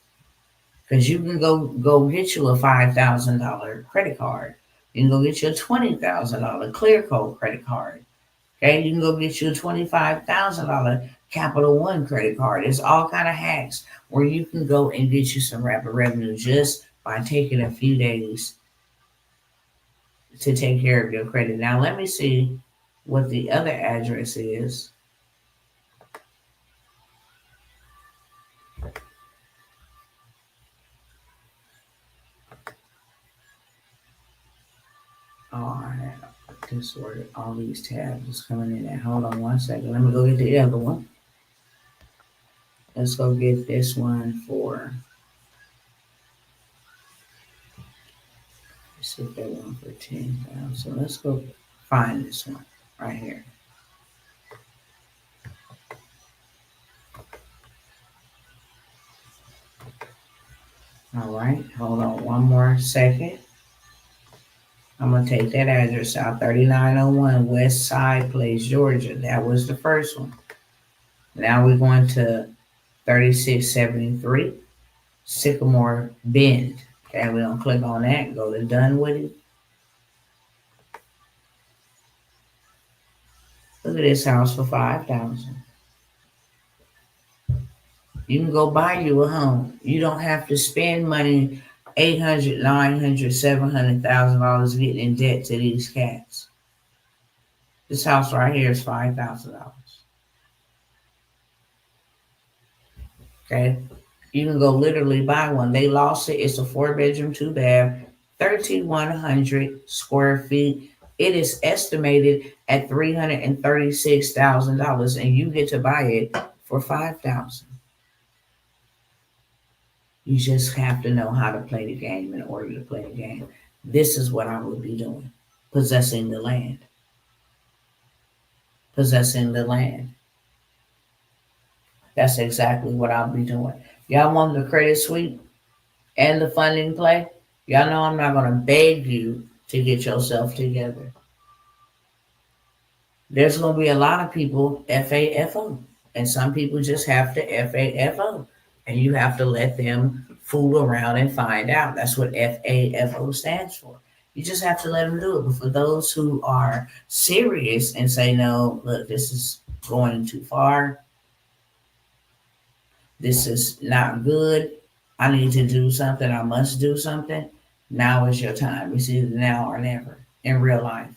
Because you can go get you a $5,000 credit card. You can go get you a $20,000 Clear Code credit card. Okay, you can go get you a $25,000 Capital One credit card. There's all kind of hacks where you can go and get you some rapid revenue just by taking a few days to take care of your credit. Now let me see what the other address is. Oh, I have this where all these tabs is coming in. At. Hold on one second. Let me go get the other one. Let's go get this one for. Let's see if that one for 10,000. So let's go find this one right here. All right, hold on one more second. I'm going to take that address out, 3901 West Side Place, Georgia. That was the first one. Now we're going to 3673 Sycamore Bend. Okay, we're going to click on that, go to done with it. Look at this house for 5,000. You can go buy you a home. You don't have to spend money, $800, $900, $700,000 getting in debt to these cats. This house right here is $5,000. Okay, you can go literally buy one. They lost it. It's a 4-bedroom, 2-bath, 3,100 square feet. It is estimated at $336,000, and you get to buy it for $5,000. You just have to know how to play the game in order to play the game. This is what I would be doing. Possessing the land. Possessing the land. That's exactly what I'll be doing. Y'all want the credit sweep and the funding play? Y'all know I'm not going to beg you to get yourself together. There's going to be a lot of people FAFO. And some people just have to FAFO. And you have to let them fool around and find out. That's what FAFO stands for. You just have to let them do it. But for those who are serious and say, no, look, this is going too far. This is not good. I need to do something. I must do something. Now is your time. It's either now or never in real life.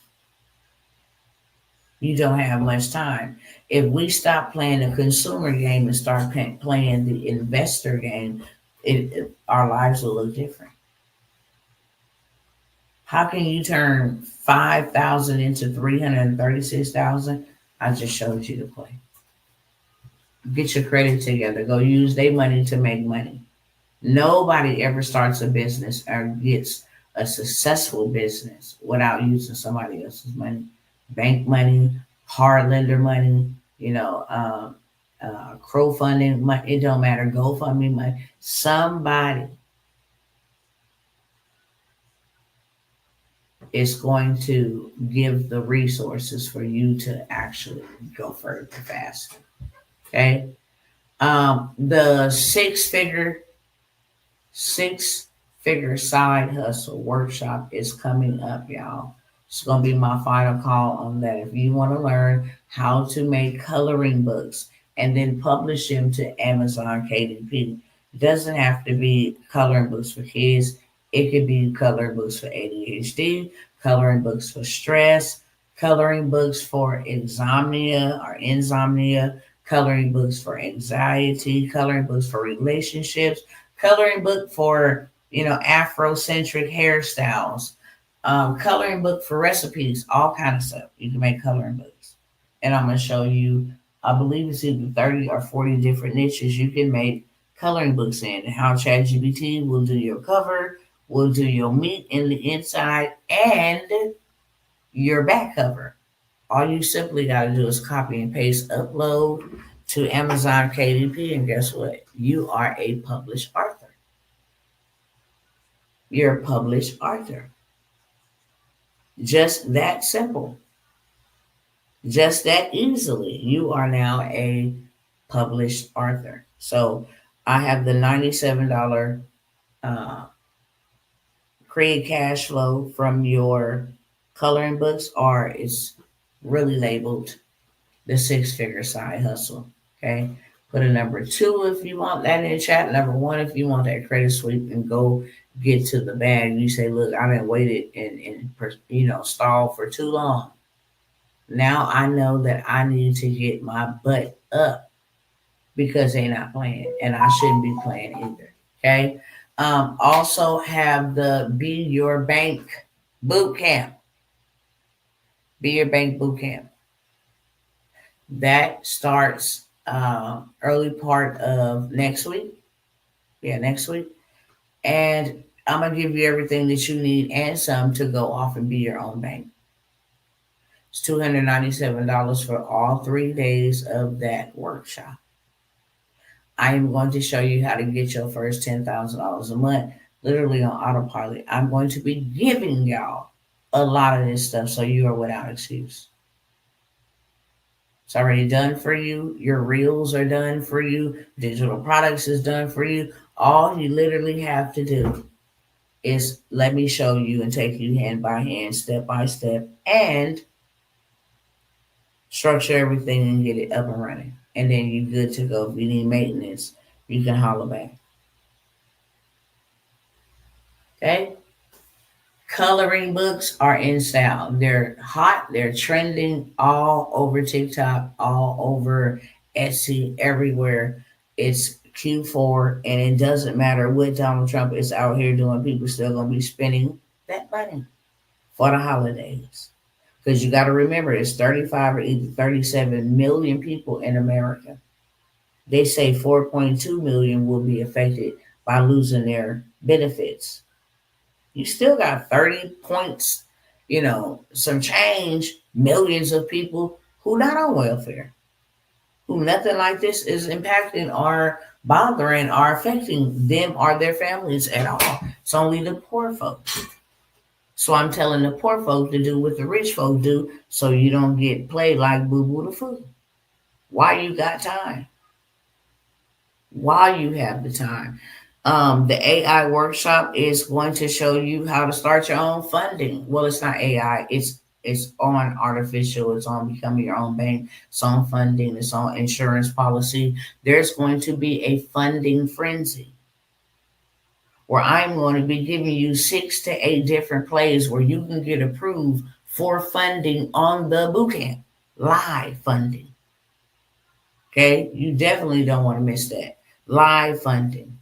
You don't have much time. If we stop playing the consumer game and start playing the investor game, our lives will look different. How can you turn 5,000 into 336,000? I just showed you the play. Get your credit together. Go use their money to make money. Nobody ever starts a business or gets a successful business without using somebody else's money, bank money, hard lender money, crowdfunding money. It don't matter. GoFundMe money. Somebody is going to give the resources for you to actually go further faster. Okay. The six figure side hustle workshop is coming up, y'all. It's going to be my final call on that. If you want to learn how to make coloring books and then publish them to Amazon KDP, it doesn't have to be coloring books for kids. It could be coloring books for ADHD, coloring books for stress, coloring books for insomnia, coloring books for anxiety, coloring books for relationships, coloring book for Afrocentric hairstyles, coloring book for recipes, all kind of stuff. You can make coloring books, and I'm gonna show you. I believe it's either 30 or 40 different niches you can make coloring books in. And how ChatGPT will do your cover, will do your meat in the inside, and your back cover. All you simply got to do is copy and paste, upload to Amazon KDP, and guess what? You are a published author. You're a published author. Just that simple. Just that easily. You are now a published author. So I have the $97 create cash flow from your coloring books, or it's really labeled the six figure side hustle. Okay. Put a number 2 if you want that in the chat. Number 1 if you want that credit sweep and go get to the bag. You say, look, I didn't waited and stall for too long. Now I know that I need to get my butt up because they're not playing, and I shouldn't be playing either. Okay. Also have the Be Your Bank boot camp. Be Your Bank boot camp. That starts early part of next week. Yeah, next week. And I'm going to give you everything that you need and some to go off and be your own bank. It's $297 for all 3 days of that workshop. I am going to show you how to get your first $10,000 a month, literally on autopilot. I'm going to be giving y'all a lot of this stuff so you are without excuse. It's already done for you. Your reels are done for you. Digital products is done for you. All you literally have to do is let me show you and take you hand by hand, step by step, and structure everything and get it up and running. And then you're good to go. If you need maintenance, you can holler back. Okay? Coloring books are in style. They're hot. They're trending all over TikTok, all over Etsy, everywhere. It's Q4, and it doesn't matter what Donald Trump is out here doing. People still going to be spending that money for the holidays. Because you got to remember, it's 35 or either 37 million people in America. They say 4.2 million will be affected by losing their benefits. You still got 30 points, some change, millions of people who not on welfare, who nothing like this is impacting or bothering or affecting them or their families at all. It's only the poor folks. So I'm telling the poor folk to do what the rich folk do so you don't get played like Boo Boo the Fool. While you got time. While you have the time. The AI workshop is going to show you how to start your own funding. Well, it's not AI. It's on artificial. It's on becoming your own bank. It's on funding. It's on insurance policy. There's going to be a funding frenzy, where I'm going to be giving you 6 to 8 different plays where you can get approved for funding on the bootcamp, live funding. Okay, you definitely don't want to miss that. Live funding.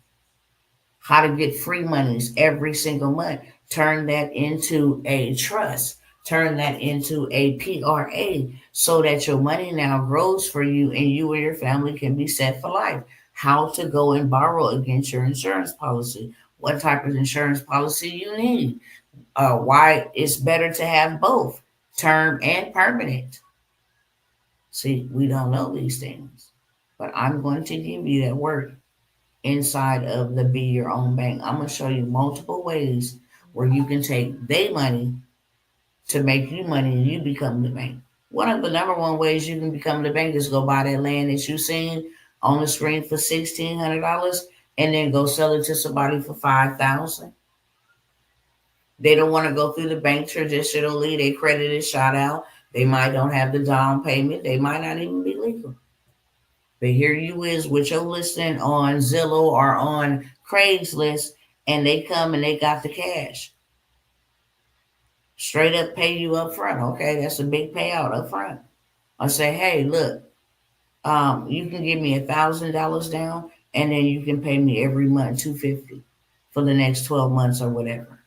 How to get free monies every single month. Turn that into a trust. Turn that into a PRA so that your money now grows for you and you and your family can be set for life. how to go and borrow against your insurance policy, what type of insurance policy you need, why it's better to have both term and permanent. See, we don't know these things, but I'm going to give you that work inside of the Be Your Own Bank. I'm going to show you multiple ways where you can take their money to make you money and you become the bank. One of the number one ways you can become the bank is go buy that land that you seen on the screen for $1,600 and then go sell it to somebody for $5,000. They don't want to go through the bank traditionally. Their credit is shot out. They might don't have the down payment. They might not even be legal. But here you is with your listing on Zillow or on Craigslist, and they come and they got the cash. Straight up pay you up front. Okay, that's a big payout up front. I say, hey, look, you can give me $1,000 down, and then you can pay me every month $250 for the next 12 months or whatever.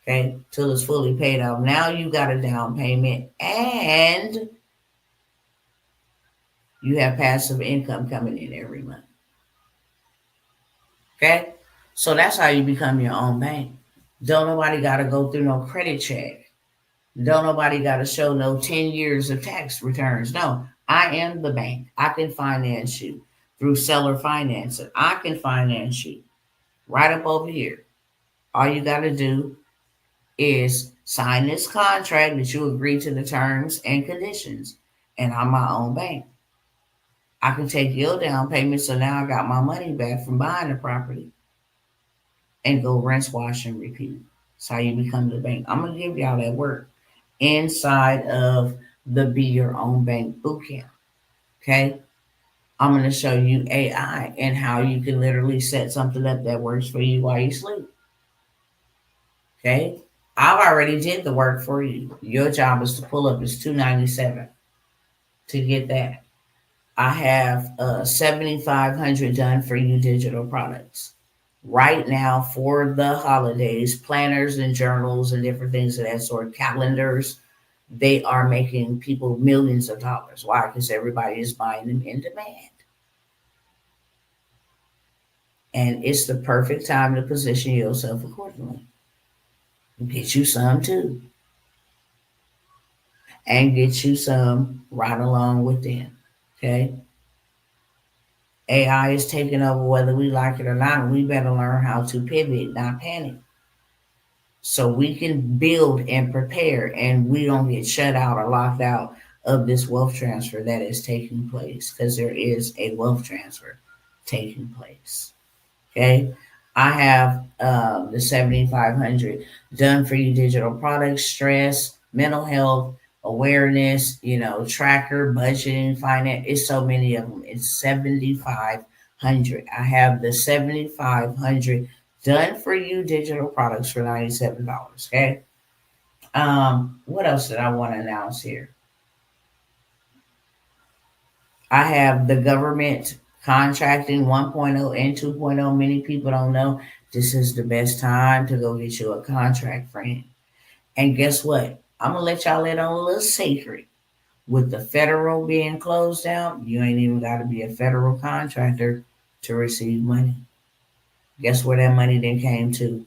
Okay, till it's fully paid off. Now you got a down payment, and you have passive income coming in every month. Okay, so that's how you become your own bank. Don't nobody got to go through no credit check. Don't nobody got to show no 10 years of tax returns. No, I am the bank. I can finance you through seller financing. I can finance you right up over here. All you got to do is sign this contract that you agree to the terms and conditions. And I'm my own bank. I can take your down payment, so now I got my money back from buying the property and go rinse, wash, and repeat. That's how you become the bank. I'm going to give y'all that work inside of the Be Your Own Bank bootcamp. Okay? I'm going to show you AI and how you can literally set something up that works for you while you sleep. Okay? I've already did the work for you. Your job is to pull up. It's $297 to get that. I have 7,500 done for you digital products right now for the holidays, planners and journals and different things of that sort, calendars. They are making people millions of dollars. Why? Because everybody is buying them in demand. And it's the perfect time to position yourself accordingly. Get you some too. And get you some right along with them. Okay? AI is taking over whether we like it or not, and we better learn how to pivot, not panic. So we can build and prepare, and we don't get shut out or locked out of this wealth transfer that is taking place, because there is a wealth transfer taking place. Okay, I have the 7,500 done for you digital products, stress, mental health, awareness, tracker, budgeting, finance. It's so many of them. It's 7,500. I have the 7,500 done for you digital products for $97. Okay. What else did I want to announce here? I have the government contracting 1.0 and 2.0. Many people don't know this is the best time to go get you a contract, friend. And guess what? I'm going to let y'all in on a little secret. With the federal being closed down, you ain't even got to be a federal contractor to receive money. Guess where that money then came to?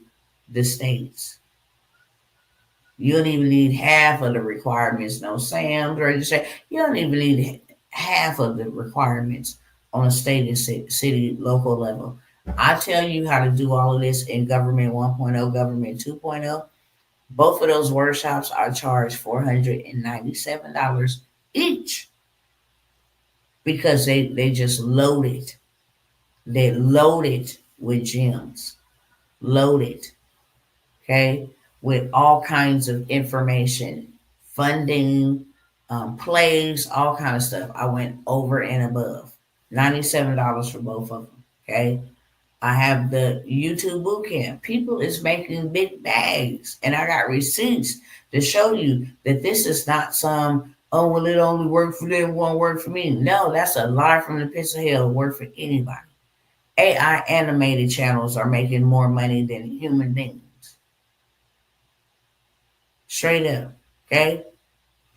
The states. You don't even need half of the requirements. No SAMs, registration. You don't even need half of the requirements on a state and city local level. I tell you how to do all of this in Government 1.0, Government 2.0. Both of those workshops are charged $497 each because they just loaded. They loaded with gems. Loaded. Okay, with all kinds of information, funding, plays, all kind of stuff. I went over and above. $97 for both of them. Okay, I have the YouTube bootcamp. People is making big bags, and I got receipts to show you that this is not some, oh, well, it only worked for them, won't work for me. No, that's a lie from the pits of hell. Work for anybody. AI animated channels are making more money than human beings. Straight up. Okay?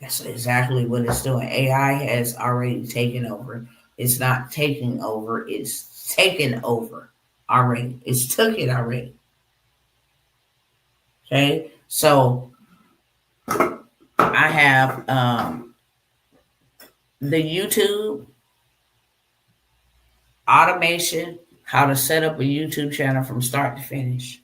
That's exactly what it's doing. AI has already taken over It's not taking over, it's taken over already. It's took it already. Okay, so I have the YouTube automation, how to set up a YouTube channel from start to finish,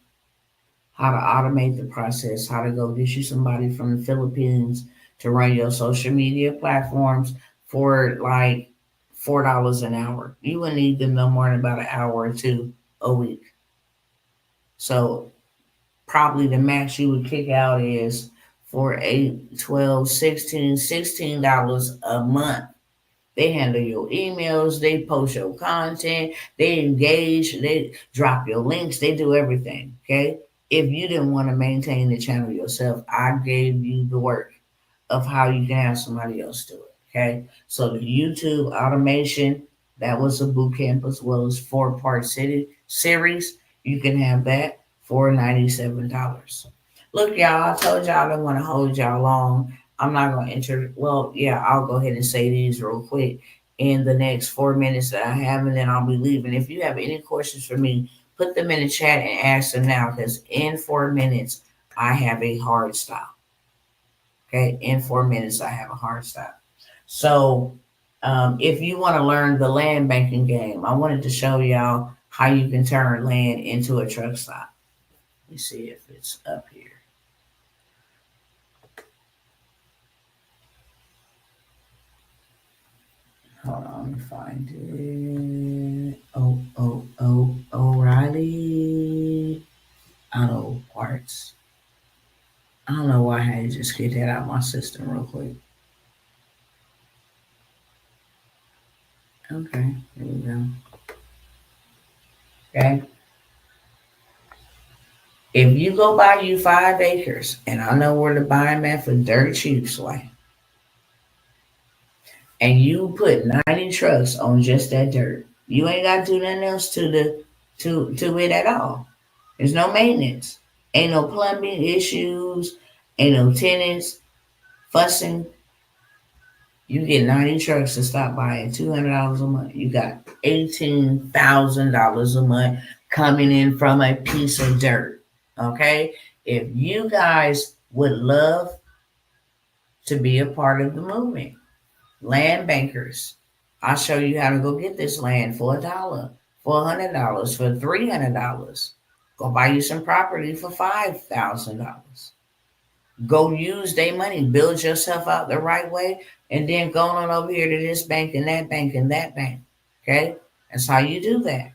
how to automate the process, how to go get you somebody from the Philippines to run your social media platforms for like $4 an hour. You wouldn't need them no more than about an hour or two a week. So probably the max you would kick out is for 8, 12, 16, $16 a month. They handle your emails, they post your content, they engage, they drop your links, they do everything. Okay. If you didn't want to maintain the channel yourself, I gave you the work of how you can have somebody else do it. Okay. So the YouTube automation, that was a boot camp as well as 4-part city series. You can have that for $97. Look, y'all, I told y'all I don't want to hold y'all long. I'm not going to enter. Well, yeah, I'll go ahead and say these real quick in the next 4 minutes that I have, and then I'll be leaving. If you have any questions for me, put them in the chat and ask them now, because in 4 minutes, I have a hard stop. Okay, in 4 minutes, I have a hard stop. So, if you want to learn the land banking game, I wanted to show y'all how you can turn land into a truck stop. Let me see if it's up here. Hold on, let me find it. O'Reilly Auto Parts. I don't know why I had to just get that out of my system real quick. Okay, here we go. Okay. If you go buy you 5 acres, and I know where to buy them at for dirt cheap, Sway, and you put 90 trucks on just that dirt, you ain't got to do nothing else to it at all. There's no maintenance. Ain't no plumbing issues. Ain't no tenants fussing. You get 90 trucks to stop by at $200 a month. You got $18,000 a month coming in from a piece of dirt. Okay? If you guys would love to be a part of the movement, land bankers, I'll show you how to go get this land for $1, for $100, for $300. Go buy you some property for $5,000. Go use their money, build yourself out the right way, and then go on over here to this bank and that bank and that bank. Okay? That's how you do that.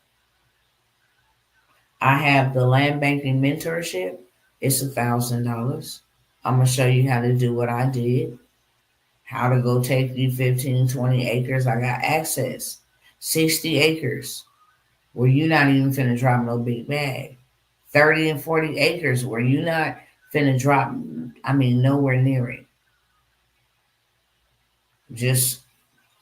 I have the land banking mentorship. It's $1,000. I'm going to show you how to do what I did. How to go take you 15, 20 acres. I got access. 60 acres where you're not even finna drop no big bag. 30 and 40 acres where you're not finna drop, nowhere near it. Just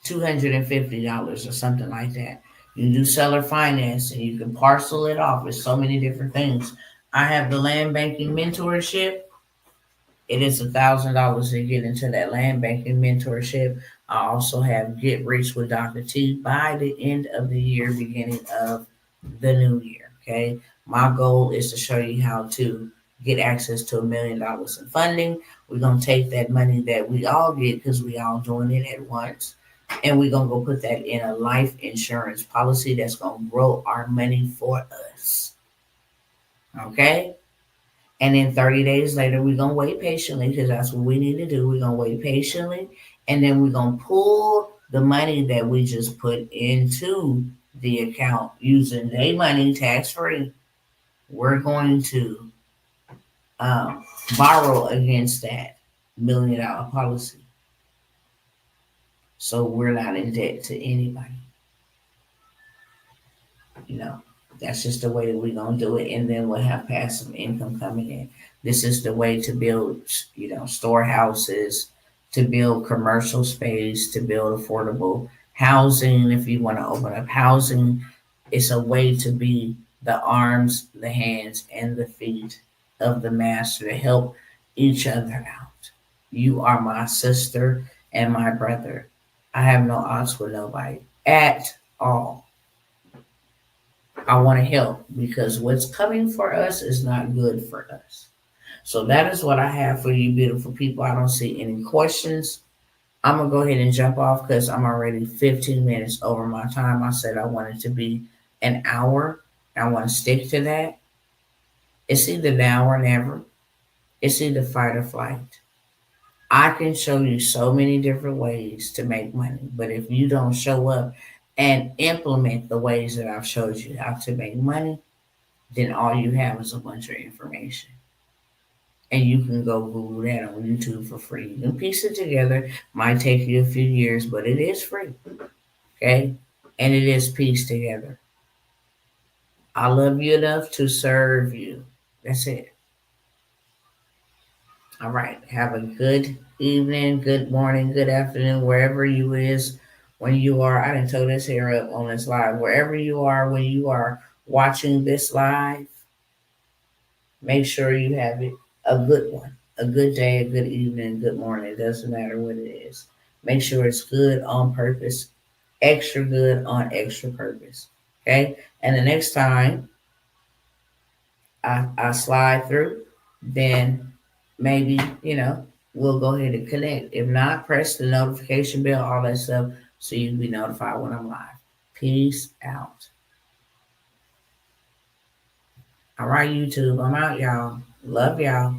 $250 or something like that. You can do seller financing. You can parcel it off. There's so many different things. I have the land banking mentorship. It is $1,000 to get into that land banking mentorship. I also have Get Rich with Dr. T by the end of the year, beginning of the new year. Okay. My goal is to show you how to get access to $1 million in funding. We're going to take that money that we all get because we all doing it at once. And we're going to go put that in a life insurance policy that's going to grow our money for us. Okay. And then 30 days later, we're going to wait patiently because that's what we need to do. We're going to wait patiently. And then we're going to pull the money that we just put into the account using their money tax free. We're going to borrow against that $1 million policy. So we're not in debt to anybody. That's just the way that we're going to do it. And then we'll have passive income coming in. This is the way to build, storehouses, to build commercial space, to build affordable housing. If you want to open up housing, it's a way to be the arms, the hands, and the feet of the master to help each other out. You are my sister and my brother. I have no odds with nobody. at all. I want to help because what's coming for us is not good for us. So that is what I have for you, beautiful people. I don't see any questions. I'm going to go ahead and jump off because I'm already 15 minutes over my time. I said I wanted to be an hour. I want to stick to that. It's either now or never. It's either fight or flight. I can show you so many different ways to make money, but if you don't show up and implement the ways that I've showed you how to make money, then all you have is a bunch of information. And you can go Google that on YouTube for free. You can piece it together. Might take you a few years, but it is free. Okay? And it is pieced together. I love you enough to serve you. That's it. All right. Have a good evening, good morning, good afternoon, wherever you is when you are. I didn't tow this hair up on this live. Wherever you are when you are watching this live, make sure you have it a good one. A good day, a good evening, good morning. It doesn't matter what it is. Make sure it's good on purpose, extra good on extra purpose. Okay? And the next time I slide through, then maybe, we'll go ahead and connect. If not, press the notification bell, all that stuff, so you can be notified when I'm live. Peace out. All right, YouTube, I'm out, y'all. Love y'all.